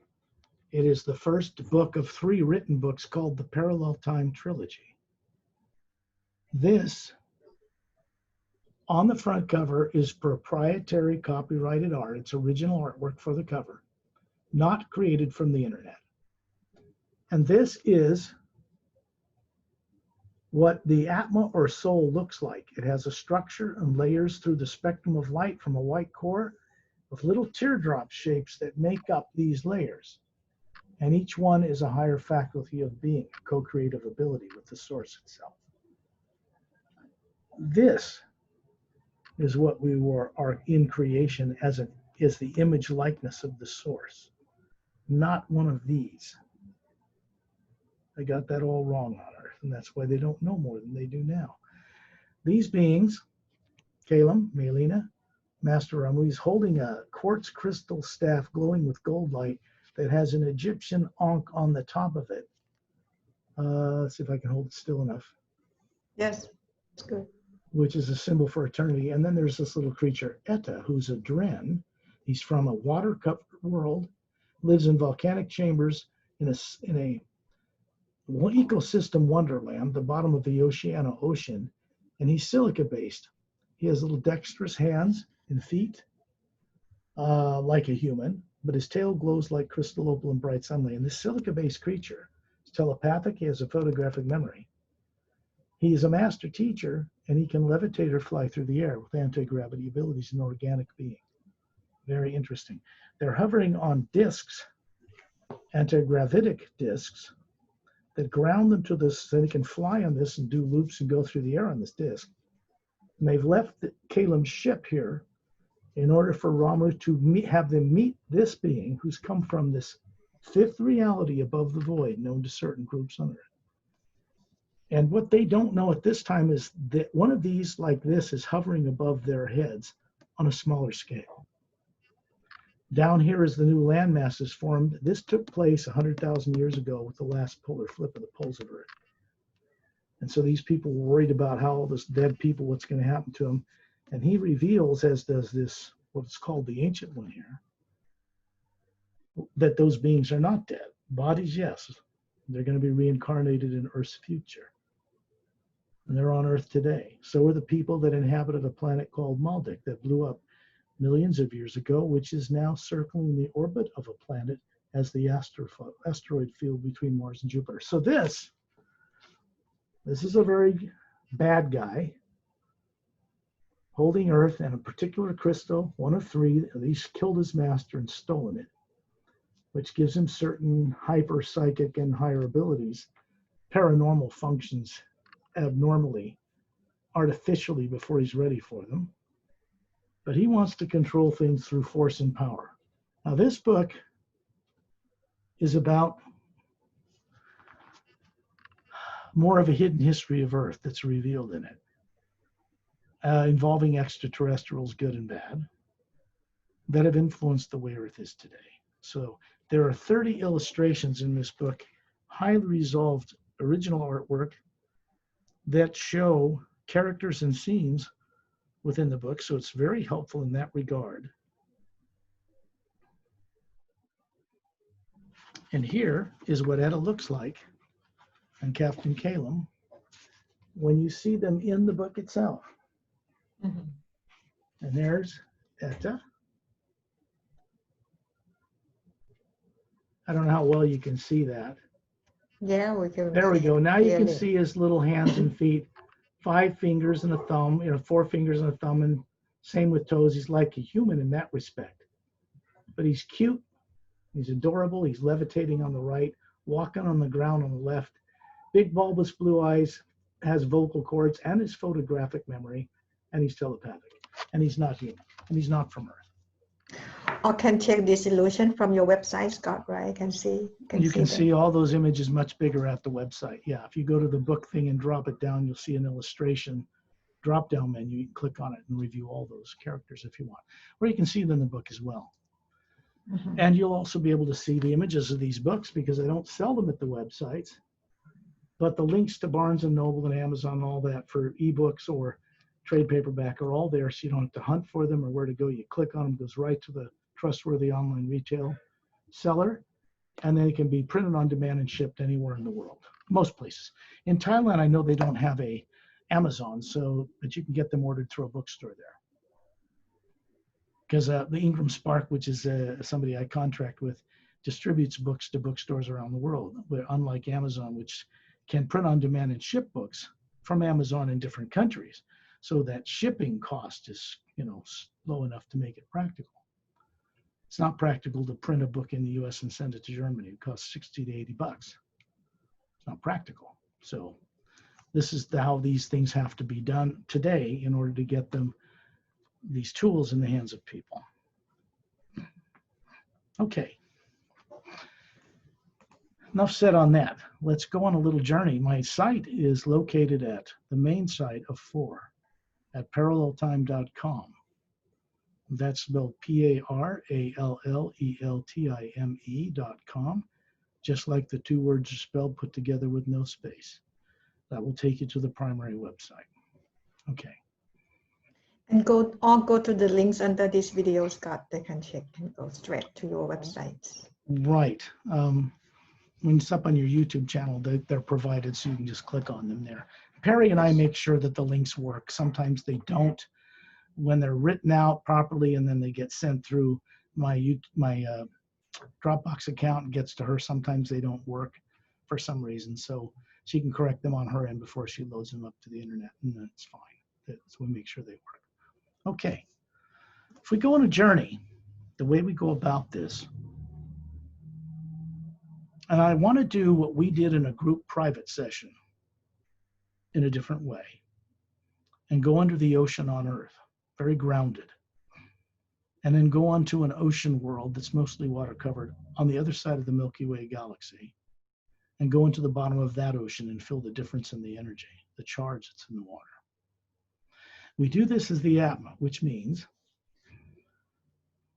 It is the first book of 3 written books called the Parallel Time Trilogy. This on the front cover is proprietary copyrighted art. It's original artwork for the cover, not created from the internet. And this is what the Atma or soul looks like. It has a structure and layers through the spectrum of light from a white core with little teardrop shapes that make up these layers. And each one is a higher faculty of being, a co-creative ability with the source itself. This is what we are in creation is the image likeness of the source, not one of these. I got that all wrong on Earth, and that's why they don't know more than they do now. These beings, Kalam, Melina, Master Ramu, is holding a quartz crystal staff glowing with gold light that has an Egyptian ankh on the top of it. Let's see if I can hold it still enough. Yes, it's good. Which is a symbol for eternity. And then there's this little creature, Etta, who's a Dren. He's from a water-covered world, lives in volcanic chambers in a ecosystem wonderland, the bottom of the Oceana ocean, and he's silica-based. He has little dexterous hands and feet, like a human, but his tail glows like crystal opal and bright sunlight. And this silica-based creature is telepathic. He has a photographic memory. He is a master teacher, and he can levitate or fly through the air with anti-gravity abilities, an organic being. Very interesting. They're hovering on discs, anti-gravitic discs, that ground them to this, so they can fly on this and do loops and go through the air on this disc. And they've left Kalam's ship here in order for Ramu to have them meet this being who's come from this fifth reality above the void, known to certain groups on Earth. And what they don't know at this time is that one of these, like this, is hovering above their heads on a smaller scale. Down here as the new landmass is formed, this took place 100,000 years ago with the last polar flip of the poles of Earth. And so these people were worried about how all this dead people, what's going to happen to them. And he reveals, as does this, what's called the Ancient One here, that those beings are not dead. Bodies, yes. They're going to be reincarnated in Earth's future. And they're on Earth today. So are the people that inhabited a planet called Maldek that blew up millions of years ago, which is now circling the orbit of a planet as the asteroid field between Mars and Jupiter. So this is a very bad guy holding Earth and a particular crystal, one of three. He's killed his master and stolen it, which gives him certain hyper psychic and higher abilities, paranormal functions abnormally, artificially before he's ready for them. But he wants to control things through force and power. Now, this book is about more of a hidden history of Earth that's revealed in it, involving extraterrestrials, good and bad, that have influenced the way Earth is today. So there are 30 illustrations in this book, highly resolved original artwork that show characters and scenes within the book, so it's very helpful in that regard. And here is what Etta looks like and Captain Kalam when you see them in the book itself. Mm-hmm. And there's Etta. I don't know how well you can see that. Yeah, we can. There we go. Now you can see his little hands and feet, 5 fingers and a thumb, 4 fingers and a thumb, and same with toes. He's like a human in that respect. But he's cute, he's adorable, he's levitating on the right, walking on the ground on the left, big bulbous blue eyes, has vocal cords and his photographic memory, and he's telepathic. And he's not human, and he's not from Earth. I can check this illusion from your website, Scott, right? I can see. You can see all those images much bigger at the website. Yeah, if you go to the book thing and drop it down, you'll see an illustration drop-down menu. You can click on it and review all those characters if you want. Or you can see them in the book as well. Mm-hmm. And you'll also be able to see the images of these books because I don't sell them at the websites. But the links to Barnes & Noble and Amazon and all that for ebooks or trade paperback are all there, so you don't have to hunt for them or where to go. You click on them, it goes right to the trustworthy online retail seller, and then it can be printed on demand and shipped anywhere in the world, most places. In Thailand, I know they don't have a Amazon so that you can get them ordered through a bookstore there. Because the Ingram Spark, which is somebody I contract with, distributes books to bookstores around the world. But unlike Amazon, which can print on demand and ship books from Amazon in different countries, so that shipping cost is, low enough to make it practical. It's not practical to print a book in the U.S. and send it to Germany. It costs $60 to $80. It's not practical. So this is how these things have to be done today in order to get these tools in the hands of people. Okay. Enough said on that. Let's go on a little journey. My site is located at the main site of 4 at paralleltime.com. That's spelled PARALLELTIME.com, just like the two words are spelled put together with no space. That will take you to the primary website. Okay. And go to the links under this video, Scott. They can check and go straight to your website. Right. When it's up on your YouTube channel, they're provided, so you can just click on them there. Perry and I make sure that the links work. Sometimes they don't when they're written out properly, and then they get sent through my Dropbox account and gets to her. Sometimes they don't work for some reason, so she can correct them on her end before she loads them up to the internet, and that's fine. So we make sure they work. Okay. If we go on a journey, the way we go about this, and I want to do what we did in a group private session in a different way, and go under the ocean on Earth, very grounded, and then go on to an ocean world that's mostly water covered on the other side of the Milky Way galaxy, and go into the bottom of that ocean and feel the difference in the energy, the charge that's in the water. We do this as the Atma, which means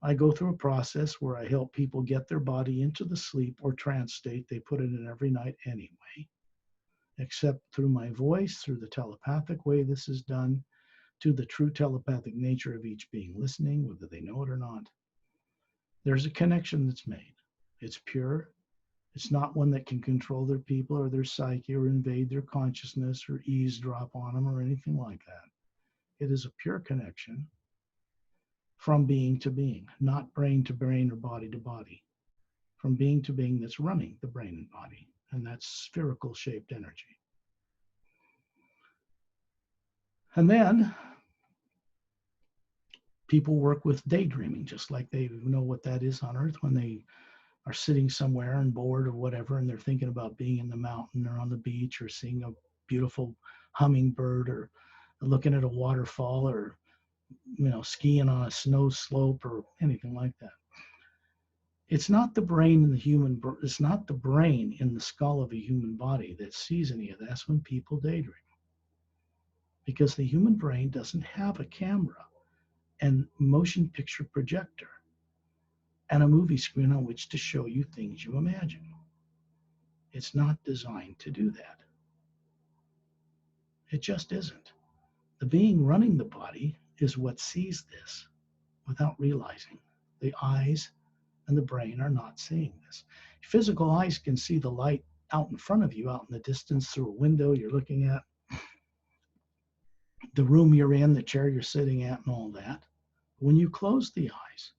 I go through a process where I help people get their body into the sleep or trance state they put it in every night anyway, except through my voice, through the telepathic way this is done, to the true telepathic nature of each being listening, whether they know it or not. There's a connection that's made. It's pure. It's not one that can control their people or their psyche or invade their consciousness or eavesdrop on them or anything like that. It is a pure connection from being to being, not brain to brain or body to body. From being to being that's running the brain and body, and that's spherical shaped energy. And then people work with daydreaming, just like they know what that is on Earth when they are sitting somewhere and bored or whatever, and they're thinking about being in the mountain or on the beach or seeing a beautiful hummingbird or looking at a waterfall or skiing on a snow slope or anything like that. It's not the brain in it's not the brain in the skull of a human body that sees any of that. That's when people daydream. Because the human brain doesn't have a camera and motion picture projector and a movie screen on which to show you things you imagine. It's not designed to do that. It just isn't. The being running the body is what sees this without realizing. The eyes and the brain are not seeing this. Physical eyes can see the light out in front of you, out in the distance through a window you're looking at, the room you're in, the chair you're sitting at, and all that. When you close the eyes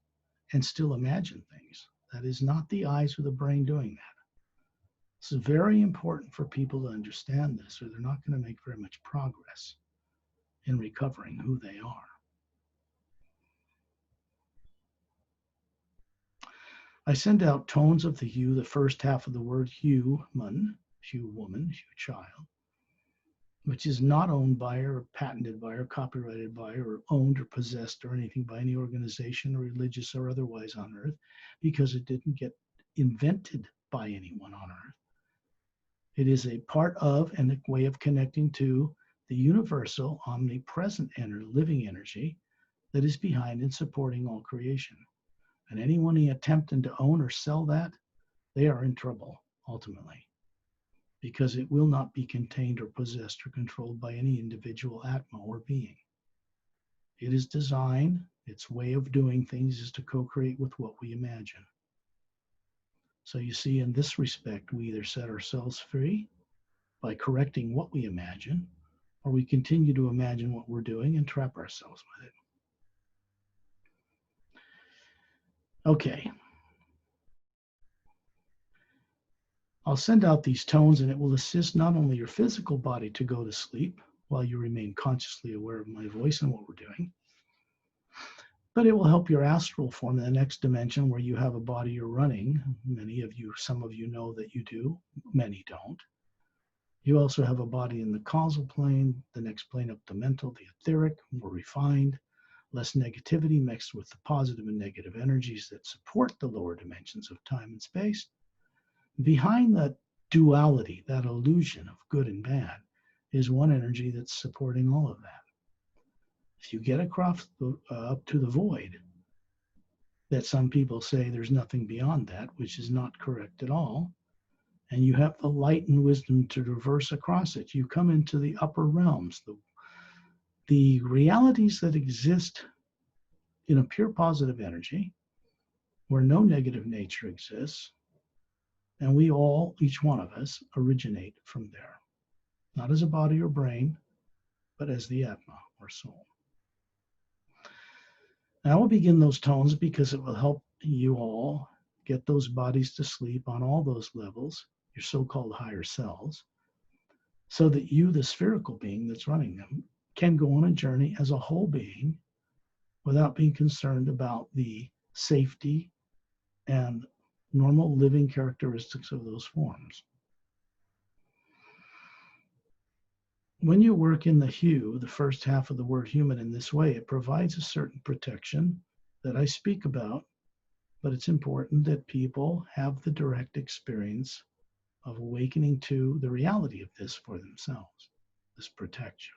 and still imagine things, that is not the eyes or the brain doing that. This is very important for people to understand this, or they're not going to make very much progress in recovering who they are. I send out tones of the hue, the first half of the word human, hue woman, hue child, which is not owned by or patented by or copyrighted by or owned or possessed or anything by any organization or religious or otherwise on Earth, because it didn't get invented by anyone on Earth. It is a part of and a way of connecting to the universal, omnipresent living energy that is behind and supporting all creation. And anyone attempting to own or sell that, they are in trouble, ultimately, because it will not be contained or possessed or controlled by any individual Atma or being. It is designed, its way of doing things is to co-create with what we imagine. So you see, in this respect, we either set ourselves free by correcting what we imagine, or we continue to imagine what we're doing and trap ourselves with it. Okay. I'll send out these tones and it will assist not only your physical body to go to sleep while you remain consciously aware of my voice and what we're doing, but it will help your astral form in the next dimension where you have a body you're running. Many of you, some of you know that you do, many don't. You also have a body in the causal plane, the next plane up the mental, the etheric, more refined, less negativity mixed with the positive and negative energies that support the lower dimensions of time and space. Behind that duality, that illusion of good and bad, is one energy that's supporting all of that. If you get across up to the void, that some people say there's nothing beyond that, which is not correct at all, and you have the light and wisdom to reverse across it, you come into the upper realms, the realities that exist in a pure positive energy, where no negative nature exists, and we all, each one of us, originate from there, not as a body or brain, but as the Atma or soul. Now we'll begin those tones because it will help you all get those bodies to sleep on all those levels, your so-called higher selves, so that you, the spherical being that's running them, can go on a journey as a whole being without being concerned about the safety and normal living characteristics of those forms. When you work in the hue, the first half of the word human, in this way, it provides a certain protection that I speak about, but it's important that people have the direct experience of awakening to the reality of this for themselves, this protection.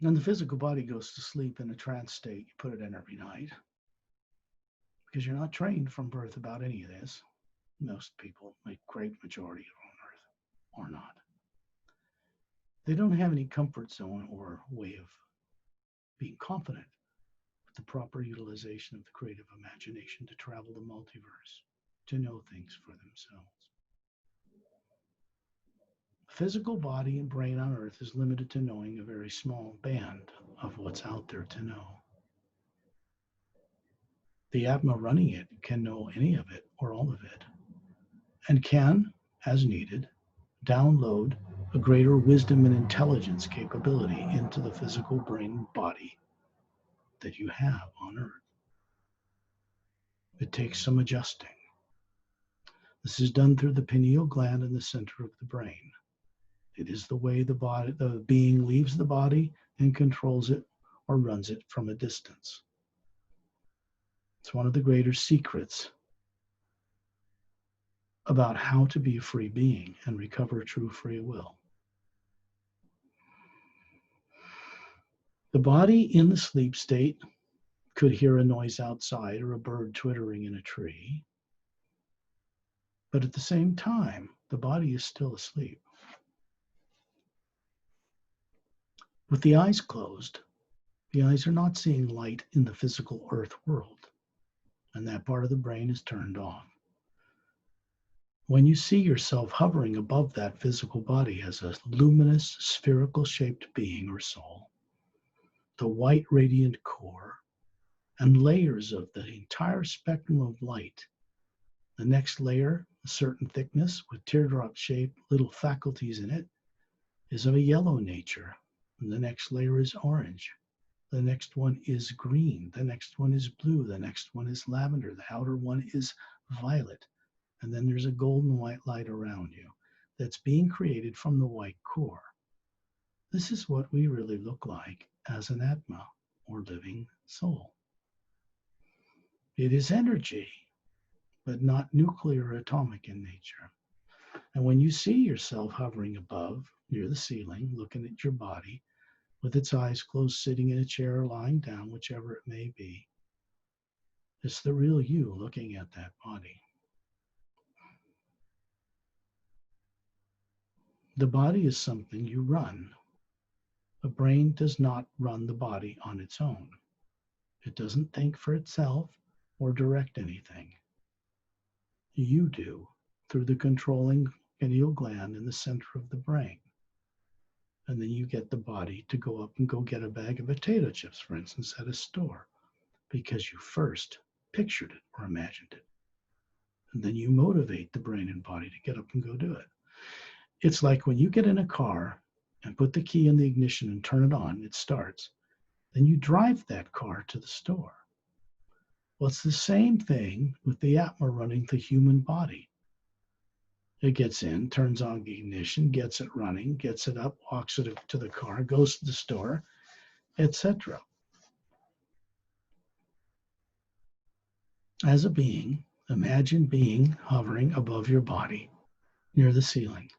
And the physical body goes to sleep in a trance state. You put it in every night because you're not trained from birth about any of this. Most people, a great majority on Earth, are not. They don't have any comfort zone or way of being confident with the proper utilization of the creative imagination to travel the multiverse, to know things for themselves. Physical body and brain on Earth is limited to knowing a very small band of what's out there to know. The Atma running it can know any of it or all of it, and can, as needed, download a greater wisdom and intelligence capability into the physical brain body that you have on Earth. It takes some adjusting. This is done through the pineal gland in the center of the brain. It is the way the being leaves the body and controls it or runs it from a distance. It's one of the greater secrets about how to be a free being and recover true free will. The body in the sleep state could hear a noise outside or a bird twittering in a tree, but at the same time, the body is still asleep. With the eyes closed, the eyes are not seeing light in the physical earth world, and that part of the brain is turned off. When you see yourself hovering above that physical body as a luminous, spherical shaped being or soul, the white radiant core, and layers of the entire spectrum of light, the next layer, a certain thickness with teardrop-shaped little faculties in it, is of a yellow nature, and the next layer is orange. The next one is green. The next one is blue. The next one is lavender. The outer one is violet. And then there's a golden white light around you that's being created from the white core. This is what we really look like as an Atma, or living soul. It is energy, but not nuclear or atomic in nature. And when you see yourself hovering above, near the ceiling, looking at your body, with its eyes closed, sitting in a chair or lying down, whichever it may be, it's the real you looking at that body. The body is something you run. The brain does not run the body on its own. It doesn't think for itself or direct anything. You do, through the controlling pineal gland in the center of the brain. And then you get the body to go up and go get a bag of potato chips, for instance, at a store, because you first pictured it or imagined it. And then you motivate the brain and body to get up and go do it. It's like when you get in a car and put the key in the ignition and turn it on, it starts. Then you drive that car to the store. Well, it's the same thing with the Atma running the human body. It gets in, turns on the ignition, gets it running, gets it up, walks it to the car, goes to the store, etc. As a being, imagine being hovering above your body near the ceiling,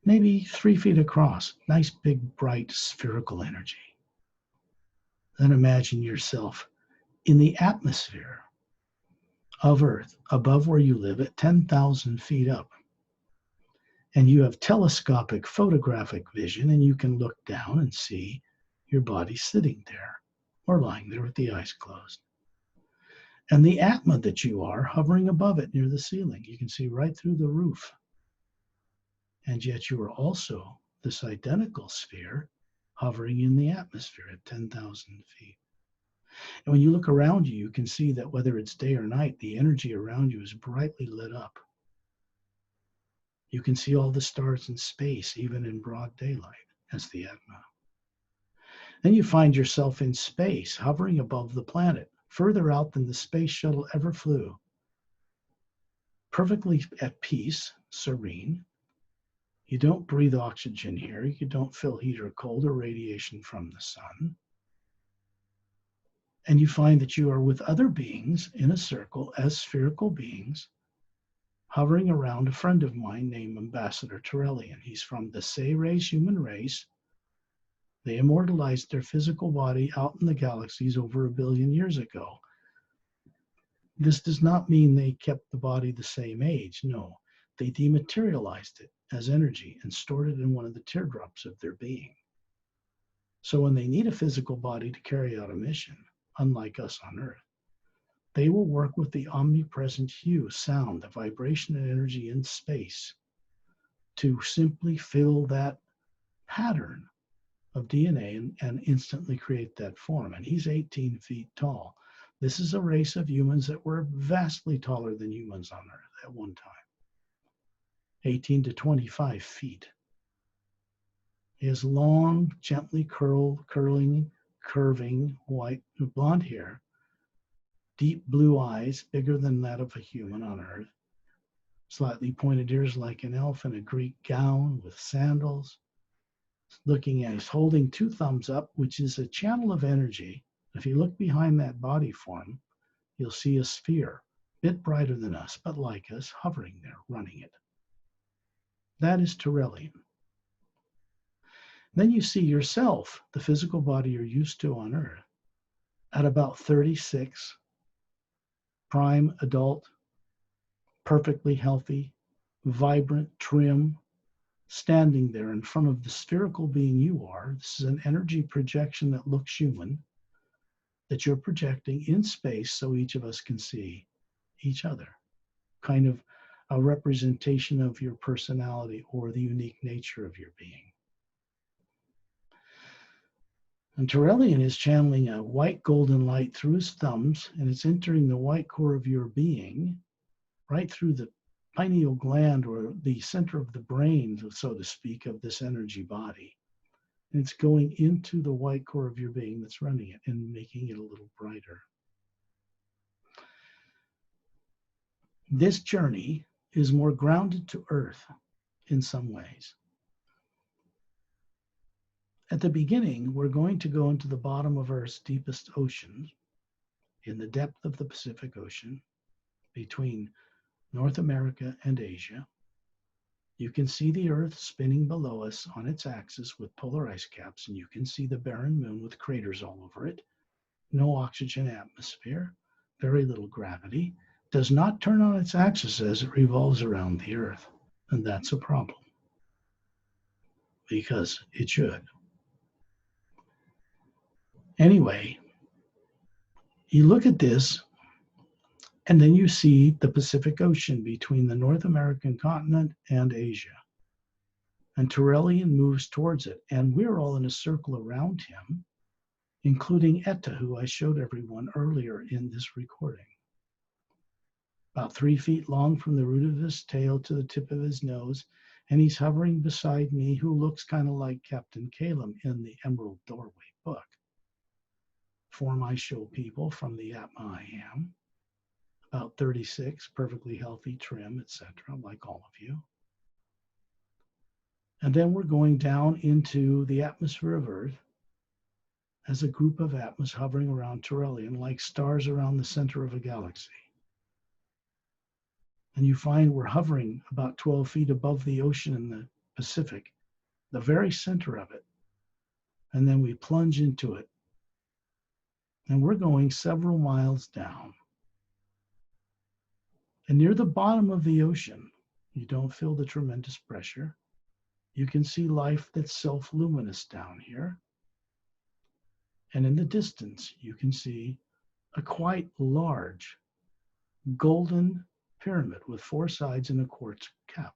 maybe 3 feet across, nice big bright spherical energy. Then imagine yourself in the atmosphere of Earth, above where you live at 10,000 feet up. And you have telescopic photographic vision, and you can look down and see your body sitting there or lying there with the eyes closed. And the Atma that you are hovering above it near the ceiling, you can see right through the roof. And yet you are also this identical sphere hovering in the atmosphere at 10,000 feet. And when you look around you, you can see that whether it's day or night, the energy around you is brightly lit up. You can see all the stars in space, even in broad daylight, as the Atma. Then you find yourself in space, hovering above the planet, further out than the space shuttle ever flew. Perfectly at peace, serene. You don't breathe oxygen here. You don't feel heat or cold or radiation from the sun. And you find that you are with other beings in a circle as spherical beings, hovering around a friend of mine named Ambassador Torellian. He's from the Say race, human race, They immortalized their physical body out in the galaxies over 1 billion years ago. This does not mean they kept the body the same age. No, they dematerialized it as energy and stored it in one of the teardrops of their being. So when they need a physical body to carry out a mission, unlike us on Earth, they will work with the omnipresent hue, sound, the vibration and energy in space to simply fill that pattern of DNA and instantly create that form. And he's 18 feet tall. This is a race of humans that were vastly taller than humans on Earth at one time. 18 to 25 feet. He has long, gently curving, white, blonde hair, deep blue eyes, bigger than that of a human on Earth, slightly pointed ears like an elf in a Greek gown with sandals. Looking at, he's holding 2 thumbs up, which is a channel of energy. If you look behind that body form, you'll see a sphere, a bit brighter than us, but like us, hovering there, running it. That is Turelian. Then you see yourself, the physical body you're used to on Earth, at about 36, prime adult, perfectly healthy, vibrant, trim, standing there in front of the spherical being you are. This is an energy projection that looks human, that you're projecting in space so each of us can see each other. Kind of a representation of your personality or the unique nature of your being. And Turelian is channeling a white golden light through his thumbs, and it's entering the white core of your being, right through the pineal gland or the center of the brain, so to speak, of this energy body. And it's going into the white core of your being that's running it and making it a little brighter. This journey is more grounded to Earth in some ways. At the beginning, we're going to go into the bottom of Earth's deepest oceans, in the depth of the Pacific Ocean, between North America and Asia. You can see the Earth spinning below us on its axis with polar ice caps, and you can see the barren moon with craters all over it. No oxygen atmosphere, very little gravity. Does not turn on its axis as it revolves around the Earth. And that's a problem, because it should. Anyway, you look at this, and then you see the Pacific Ocean between the North American continent and Asia. And Turelian moves towards it, and we're all in a circle around him, including Etta, who I showed everyone earlier in this recording. About 3 feet long from the root of his tail to the tip of his nose, and he's hovering beside me, who looks kind of like Captain Calum in the Emerald Doorway book. Form I show people from the Atma I Am, about 36, perfectly healthy, trim, etc., like all of you. And then we're going down into the atmosphere of Earth as a group of Atmas hovering around Turelian like stars around the center of a galaxy. And you find we're hovering about 12 feet above the ocean in the Pacific, the very center of it. And then we plunge into it. And we're going several miles down. And near the bottom of the ocean, you don't feel the tremendous pressure. You can see life that's self-luminous down here. And in the distance, you can see a quite large golden pyramid with 4 sides and a quartz cap.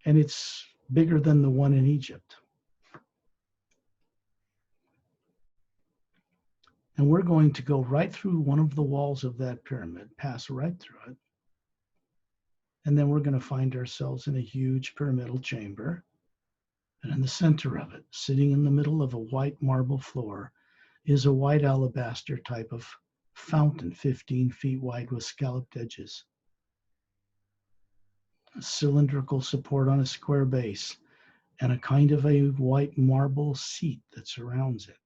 And it's bigger than the one in Egypt. And we're going to go right through one of the walls of that pyramid, pass right through it. And then we're going to find ourselves in a huge pyramidal chamber. And in the center of it, sitting in the middle of a white marble floor, is a white alabaster type of fountain, 15 feet wide with scalloped edges. A cylindrical support on a square base, and a kind of a white marble seat that surrounds it.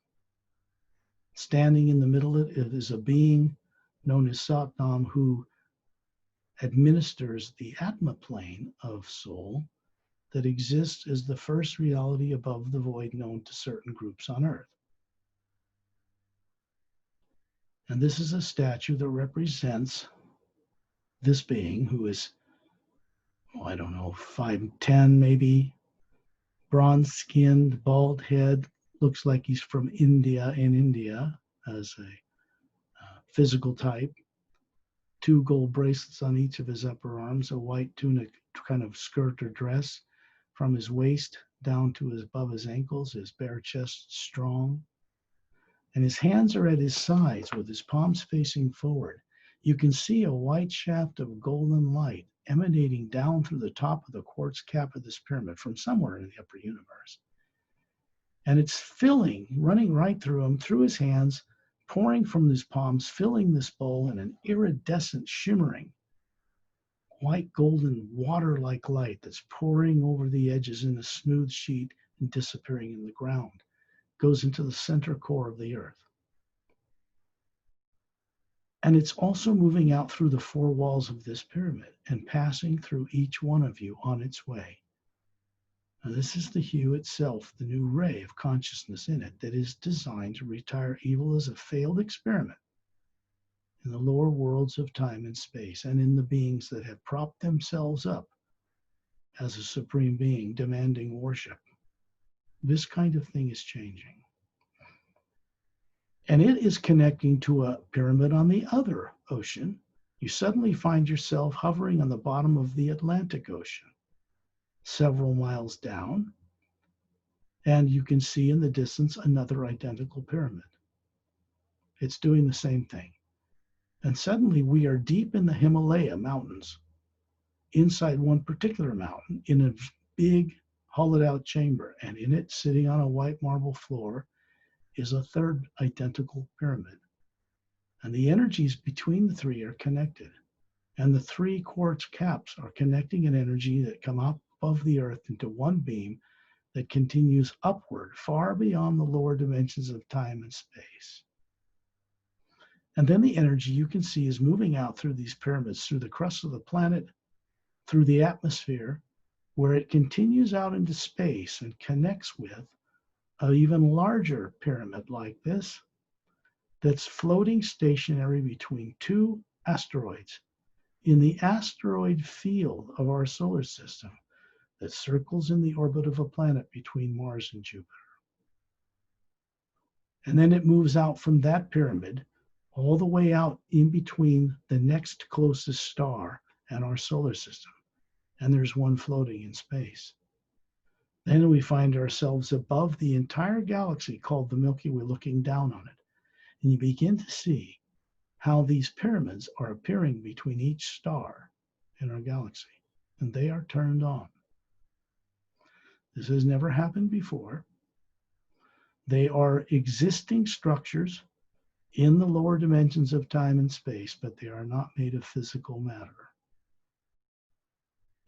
Standing in the middle of it is a being known as Satnam, who administers the Atma plane of soul that exists as the first reality above the void known to certain groups on Earth. And this is a statue that represents this being who is, I don't know, 5'10" maybe, bronze-skinned, bald head, looks like he's from India, as a physical type. 2 gold bracelets on each of his upper arms, a white tunic kind of skirt or dress from his waist down to above his ankles, his bare chest strong. And his hands are at his sides with his palms facing forward. You can see a white shaft of golden light emanating down through the top of the quartz cap of this pyramid from somewhere in the upper universe. And it's filling, running right through him, through his hands, pouring from his palms, filling this bowl in an iridescent, shimmering, white golden water-like light that's pouring over the edges in a smooth sheet and disappearing in the ground. Goes into the center core of the earth. And it's also moving out through the 4 walls of this pyramid and passing through each one of you on its way. Now, this is the hue itself, the new ray of consciousness in it that is designed to retire evil as a failed experiment in the lower worlds of time and space and in the beings that have propped themselves up as a supreme being demanding worship. This kind of thing is changing. And it is connecting to a pyramid on the other ocean. You suddenly find yourself hovering on the bottom of the Atlantic Ocean, several miles down, and you can see in the distance another identical pyramid. It's doing the same thing. And suddenly we are deep in the Himalaya mountains, inside one particular mountain, in a big hollowed out chamber, and in it, sitting on a white marble floor, is a third identical pyramid. And the energies between the 3 are connected. And the 3 quartz caps are connecting an energy that come up above the earth into one beam that continues upward, far beyond the lower dimensions of time and space. And then the energy you can see is moving out through these pyramids, through the crust of the planet, through the atmosphere, where it continues out into space and connects with an even larger pyramid like this that's floating stationary between 2 asteroids in the asteroid field of our solar system that circles in the orbit of a planet between Mars and Jupiter. And then it moves out from that pyramid all the way out in between the next closest star and our solar system. And there's one floating in space. Then we find ourselves above the entire galaxy called the Milky Way, looking down on it. And you begin to see how these pyramids are appearing between each star in our galaxy, and they are turned on. This has never happened before. They are existing structures in the lower dimensions of time and space, but they are not made of physical matter.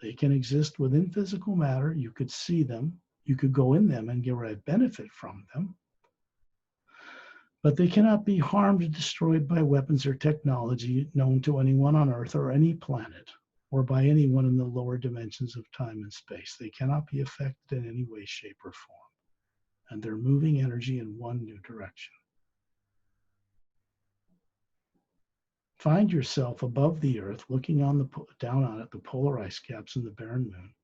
They can exist within physical matter. You could see them. You could go in them and derive benefit from them. But they cannot be harmed or destroyed by weapons or technology known to anyone on Earth or any planet, or by anyone in the lower dimensions of time and space. They cannot be affected in any way, shape, or form. And they're moving energy in one new direction. Find yourself above the Earth, looking on down on it, the polar ice caps and the barren moon.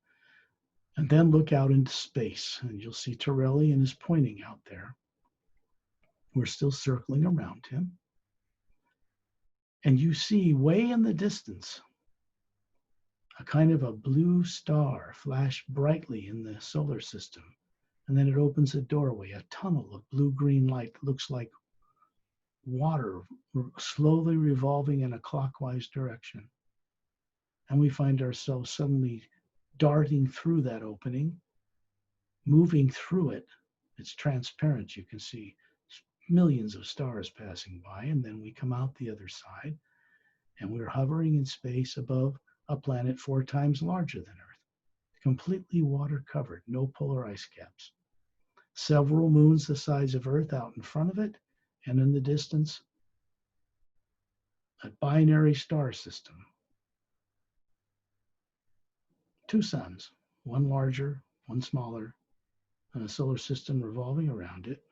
And then look out into space, and you'll see Torellian is pointing out there. We're still circling around him. And you see way in the distance a kind of a blue star flash brightly in the solar system. And then it opens a doorway, a tunnel of blue-green light that looks like water slowly revolving in a clockwise direction. And we find ourselves suddenly darting through that opening, moving through it. It's transparent. You can see millions of stars passing by, and then we come out the other side, and we're hovering in space above a planet 4 times larger than Earth, completely water covered, no polar ice caps. Several moons the size of Earth out in front of it, and in the distance, a binary star system. 2 suns, one larger, one smaller, and a solar system revolving around it.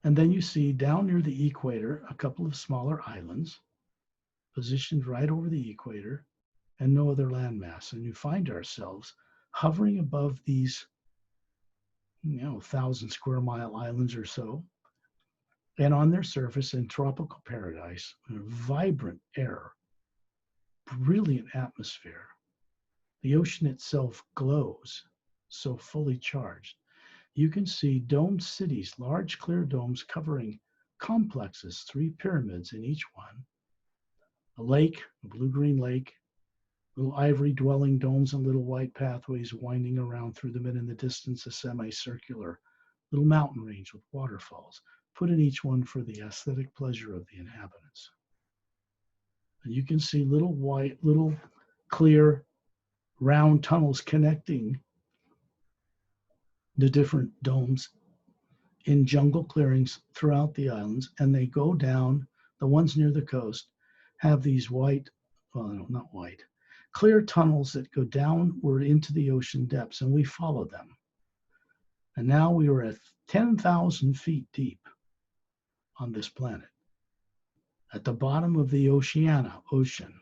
And then you see down near the equator a couple of smaller islands positioned right over the equator and no other landmass. And you find ourselves hovering above these, 1,000 square mile islands or so. And on their surface in tropical paradise, a vibrant air, brilliant atmosphere. The ocean itself glows, so fully charged. You can see domed cities, large clear domes covering complexes, 3 pyramids in each one. A lake, a blue-green lake, little ivory dwelling domes and little white pathways winding around through them, and in the distance a semicircular little mountain range with waterfalls, put in each one for the aesthetic pleasure of the inhabitants. And you can see little clear, round tunnels connecting the different domes in jungle clearings throughout the islands, and they go down. The ones near the coast have these clear tunnels that go downward into the ocean depths, and we follow them. And now we are at 10,000 feet deep on this planet, at the bottom of the Oceana, ocean.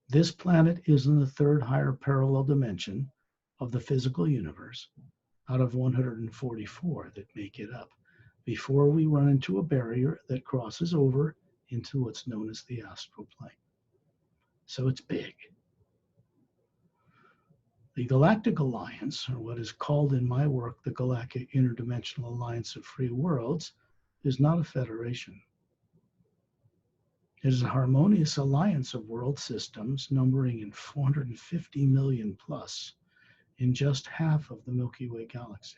This planet is in the 3rd higher parallel dimension of the physical universe out of 144 that make it up, before we run into a barrier that crosses over into what's known as the astral plane. So it's big. The Galactic Alliance, or what is called in my work the Galactic Interdimensional Alliance of Free Worlds, is not a federation. It is a harmonious alliance of world systems numbering in 450 million plus in just half of the Milky Way galaxy.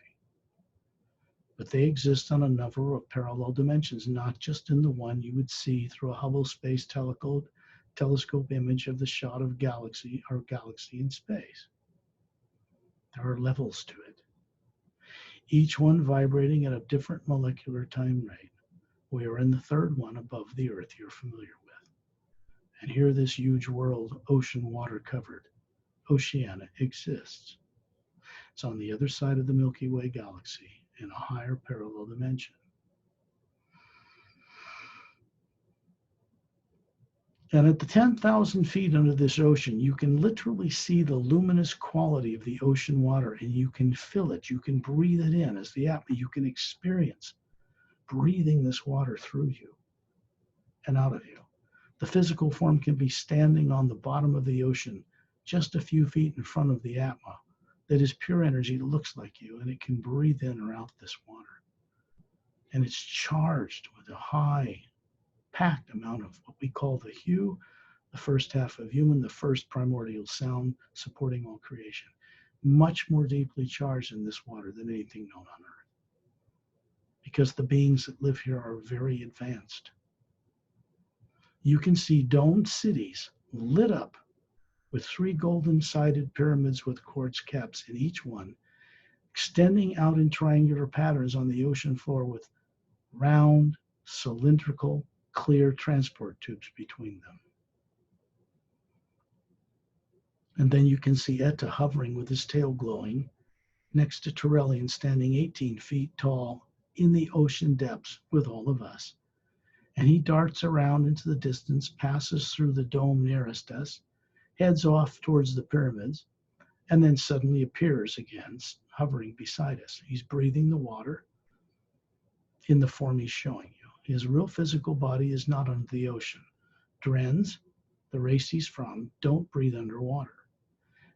But they exist on a number of parallel dimensions, not just in the one you would see through a Hubble Space Telescope image of the shot of galaxy or galaxy in space. There are levels to it, each one vibrating at a different molecular time rate. We are in the 3rd one above the Earth you're familiar with. And here this huge world, ocean water covered, Oceana, exists. It's on the other side of the Milky Way galaxy in a higher parallel dimension. And at the 10,000 feet under this ocean, you can literally see the luminous quality of the ocean water, and you can feel it. You can breathe it in as the atmosphere. You can experience breathing this water through you and out of you. The physical form can be standing on the bottom of the ocean, just a few feet in front of the atma, that is pure energy that looks like you, and it can breathe in or out this water. And it's charged with a high, packed amount of what we call the hue, the first half of human, the first primordial sound supporting all creation. Much more deeply charged in this water than anything known on Earth, because the beings that live here are very advanced. You can see domed cities lit up with 3 golden-sided pyramids with quartz caps in each one, extending out in triangular patterns on the ocean floor with round, cylindrical, clear transport tubes between them. And then you can see Etta hovering with his tail glowing next to Turellian standing 18 feet tall in the ocean depths with all of us. And he darts around into the distance, passes through the dome nearest us, heads off towards the pyramids, and then suddenly appears again, hovering beside us. He's breathing the water in the form he's showing you. His real physical body is not under the ocean. Drens, the race he's from, don't breathe underwater.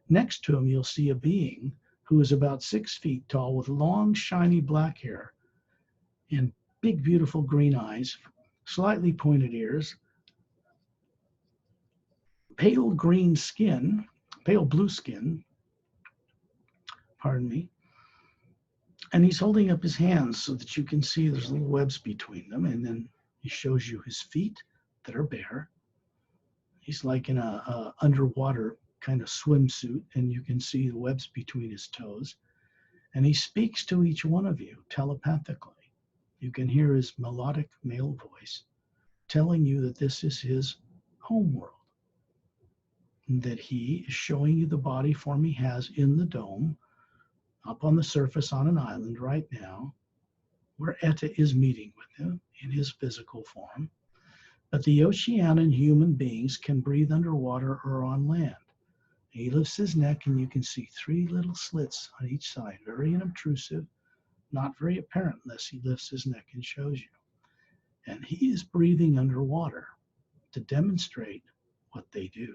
Next to him, you'll see a being who is about 6 feet tall with long, shiny black hair and big, beautiful green eyes, slightly pointed ears, pale green skin, pale blue skin, pardon me. And he's holding up his hands so that you can see there's little webs between them. And then he shows you his feet that are bare. He's like in a underwater kind of swimsuit, and you can see the webs between his toes. And he speaks to each one of you telepathically. You can hear his melodic male voice telling you that this is his home world, that he is showing you the body form he has in the dome, up on the surface on an island right now, where Etta is meeting with him in his physical form. But the Oceanian human beings can breathe underwater or on land. He lifts his neck and you can see 3 little slits on each side, very unobtrusive, not very apparent unless he lifts his neck and shows you. And he is breathing underwater to demonstrate what they do.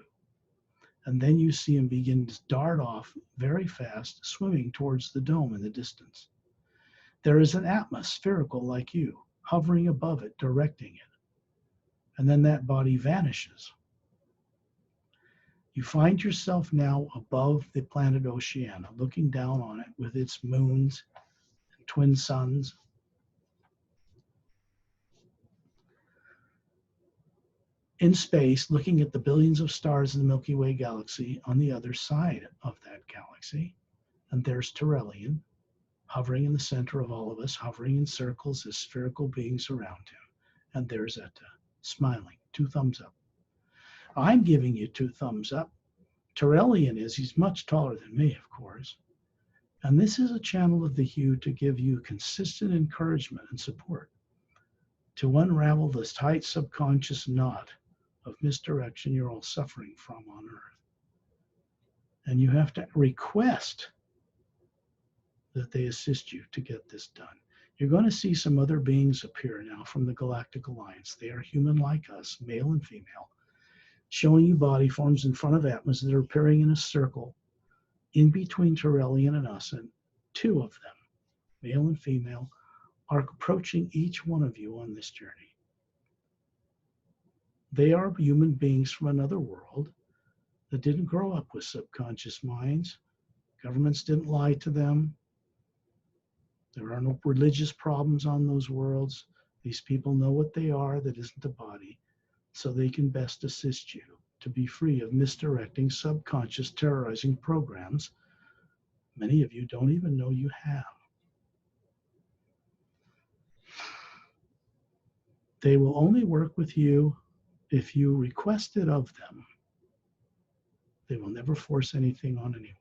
And then you see him begin to dart off very fast, swimming towards the dome in the distance. There is an atmospherical like you, hovering above it, directing it. And then that body vanishes. You find yourself now above the planet Oceana, looking down on it with its moons and twin suns. In space, looking at the billions of stars in the Milky Way galaxy on the other side of that galaxy. And there's Turelian, hovering in the center of all of us, hovering in circles as spherical beings around him. And there's Etta, smiling, 2 thumbs up. I'm giving you 2 thumbs up. Turelian he's much taller than me, of course. And this is a channel of the hue to give you consistent encouragement and support to unravel this tight subconscious knot of misdirection you're all suffering from on Earth. And you have to request that they assist you to get this done. You're going to see some other beings appear now from the Galactic Alliance. They are human like us, male and female, showing you body forms in front of Atmos that are appearing in a circle in between Turelian and us. And 2 of them, male and female, are approaching each one of you on this journey. They are human beings from another world that didn't grow up with subconscious minds. Governments didn't lie to them. There are no religious problems on those worlds. These people know what they are that isn't a body, so they can best assist you to be free of misdirecting subconscious terrorizing programs many of you don't even know you have. They will only work with you if you request it of them. They will never force anything on anyone.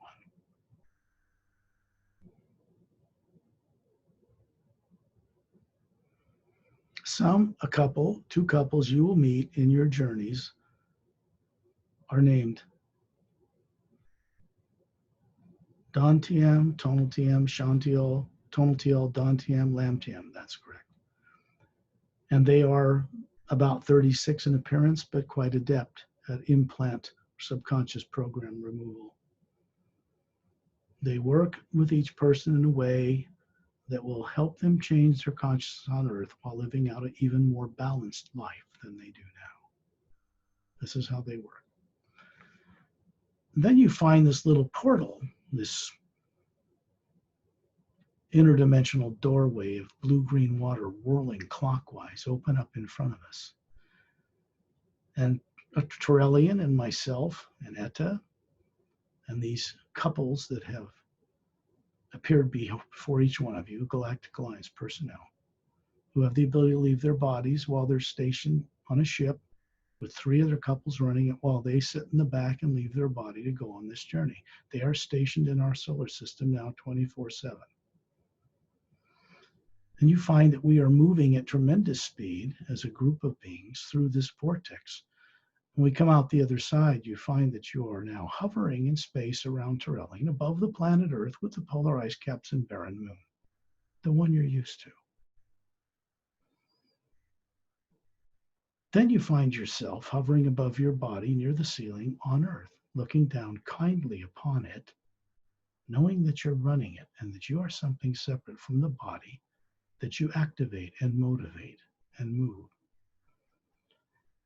A couple, 2 couples you will meet in your journeys are named Dantiam, Tonaltiam, Shantiel, Tonaltiel, Dantiam, Lamtiam. That's correct. And they are about 36 in appearance, but quite adept at implant subconscious program removal. They work with each person in a way that will help them change their consciousness on Earth while living out an even more balanced life than they do now. This is how they work. And then you find this little portal, this interdimensional doorway of blue-green water whirling clockwise open up in front of us. And Turelian and myself and Etta and these couples that have appeared before each one of you, Galactic Alliance personnel, who have the ability to leave their bodies while they're stationed on a ship with 3 other couples running it while they sit in the back and leave their body to go on this journey. They are stationed in our solar system now 24/7. And you find that we are moving at tremendous speed as a group of beings through this vortex. When we come out the other side, you find that you are now hovering in space around Turelian above the planet Earth with the polar ice caps and barren moon, the one you're used to. Then you find yourself hovering above your body near the ceiling on Earth, looking down kindly upon it, knowing that you're running it and that you are something separate from the body that you activate and motivate and move.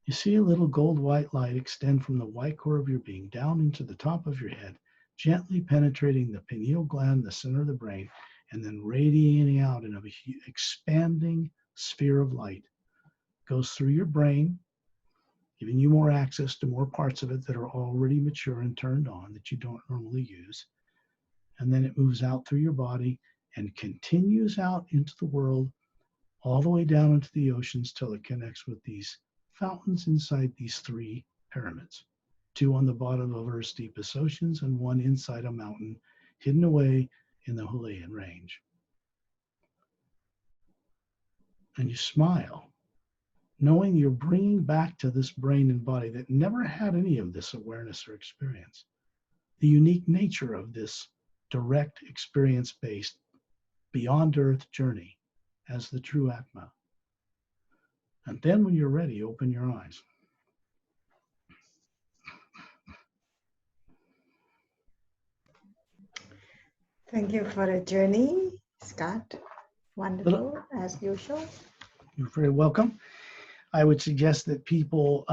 You see a little gold-white light extend from the white core of your being down into the top of your head, gently penetrating the pineal gland, the center of the brain, and then radiating out in an expanding sphere of light. Goes through your brain, giving you more access to more parts of it that are already mature and turned on that you don't normally use. And then it moves out through your body and continues out into the world, all the way down into the oceans till it connects with these fountains inside these 3 pyramids. 2 on the bottom of Earth's deepest oceans, and 1 inside a mountain hidden away in the Himalayan range. And you smile, knowing you're bringing back to this brain and body that never had any of this awareness or experience, the unique nature of this direct experience-based beyond Earth journey as the true Atma. And then when you're ready, open your eyes. Thank you for the journey, Scott. Wonderful, as usual. You're very welcome. I would suggest that people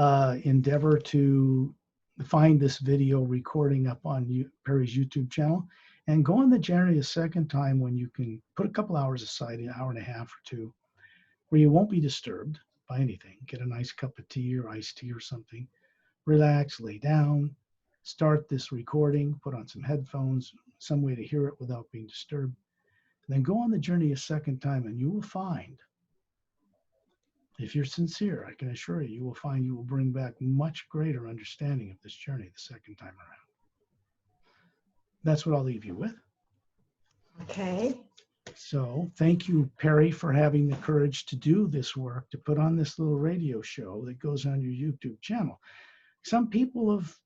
endeavor to find this video recording up on Perry's YouTube channel and go on the journey a second time when you can put a couple hours aside, an hour and a half or 2, where you won't be disturbed by anything. Get a nice cup of tea or iced tea or something. Relax, lay down, start this recording, put on some headphones, some way to hear it without being disturbed. And then go on the journey a second time, and you will find, if you're sincere, I can assure you, you will find you will bring back much greater understanding of this journey the second time around. That's what I'll leave you with. Okay. So thank you, Perry, for having the courage to do this work, to put on this little radio show that goes on your YouTube channel. Some people have,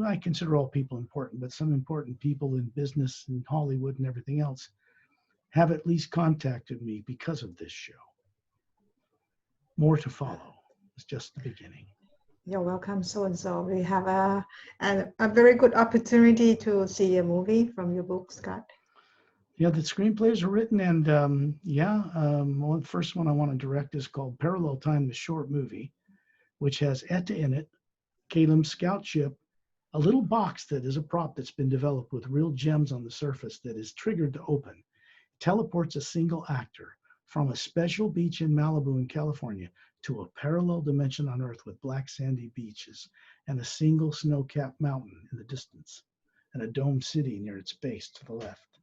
I consider all people important, but some important people in business and Hollywood and everything else have at least contacted me because of this show. More to follow. It's just the beginning. You're welcome. So we have a very good opportunity to see a movie from your book, Scott. Yeah, the screenplays are written, and the first one I want to direct is called Parallel Time, the short movie, which has Etta in it, Kalim's scout ship, a little box that is a prop that's been developed with real gems on the surface that is triggered to open. Teleports a single actor from a special beach in Malibu in California to a parallel dimension on Earth with black sandy beaches and a single snow-capped mountain in the distance, and a domed city near its base to the left,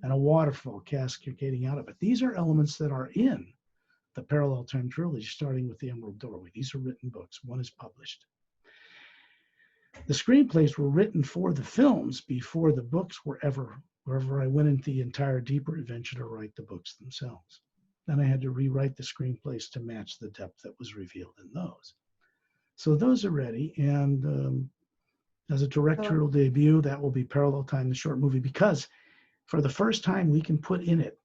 and a waterfall cascading out of it. These are elements that are in the Parallel Time trilogy, starting with The Emerald Doorway. These are written books. One is published. The screenplays were written for the films before the books were wherever I went into the entire deeper adventure to write the books themselves. Then I had to rewrite the screenplays to match the depth that was revealed in those. So those are ready, and as a directorial debut, that will be Parallel Time, the short movie, because for the first time we can put in it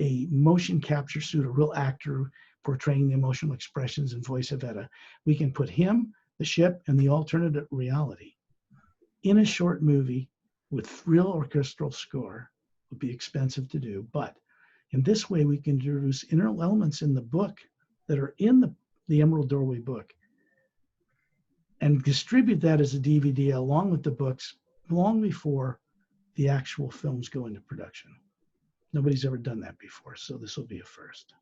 a motion capture suit, a real actor portraying the emotional expressions and voice of Etta. We can put him, the ship, and the alternate reality in a short movie with real orchestral score. Would be expensive to do, but in this way we can introduce inner elements in the book that are in the Emerald Doorway book and distribute that as a DVD along with the books long before the actual films go into production. Nobody's ever done that before, so this will be a first.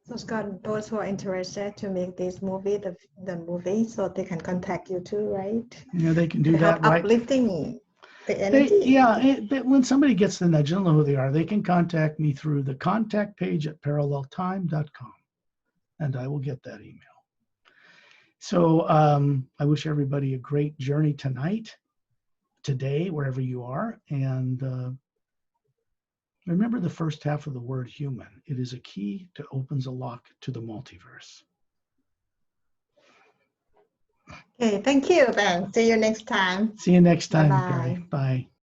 So Scott, those who are interested to make this movie, the movie, so they can contact you too, right? Yeah, they can do that, right? Uplifting the energy. When somebody gets the nudge, they'll know who they are. They can contact me through the contact page at paralleltime.com, and I will get that email. So I wish everybody a great journey tonight, today, wherever you are, and remember the first half of the word human. It is a key that opens a lock to the multiverse. Okay, thank you, Ben. See you next time. See you next time, Bye-bye. Perry. Bye.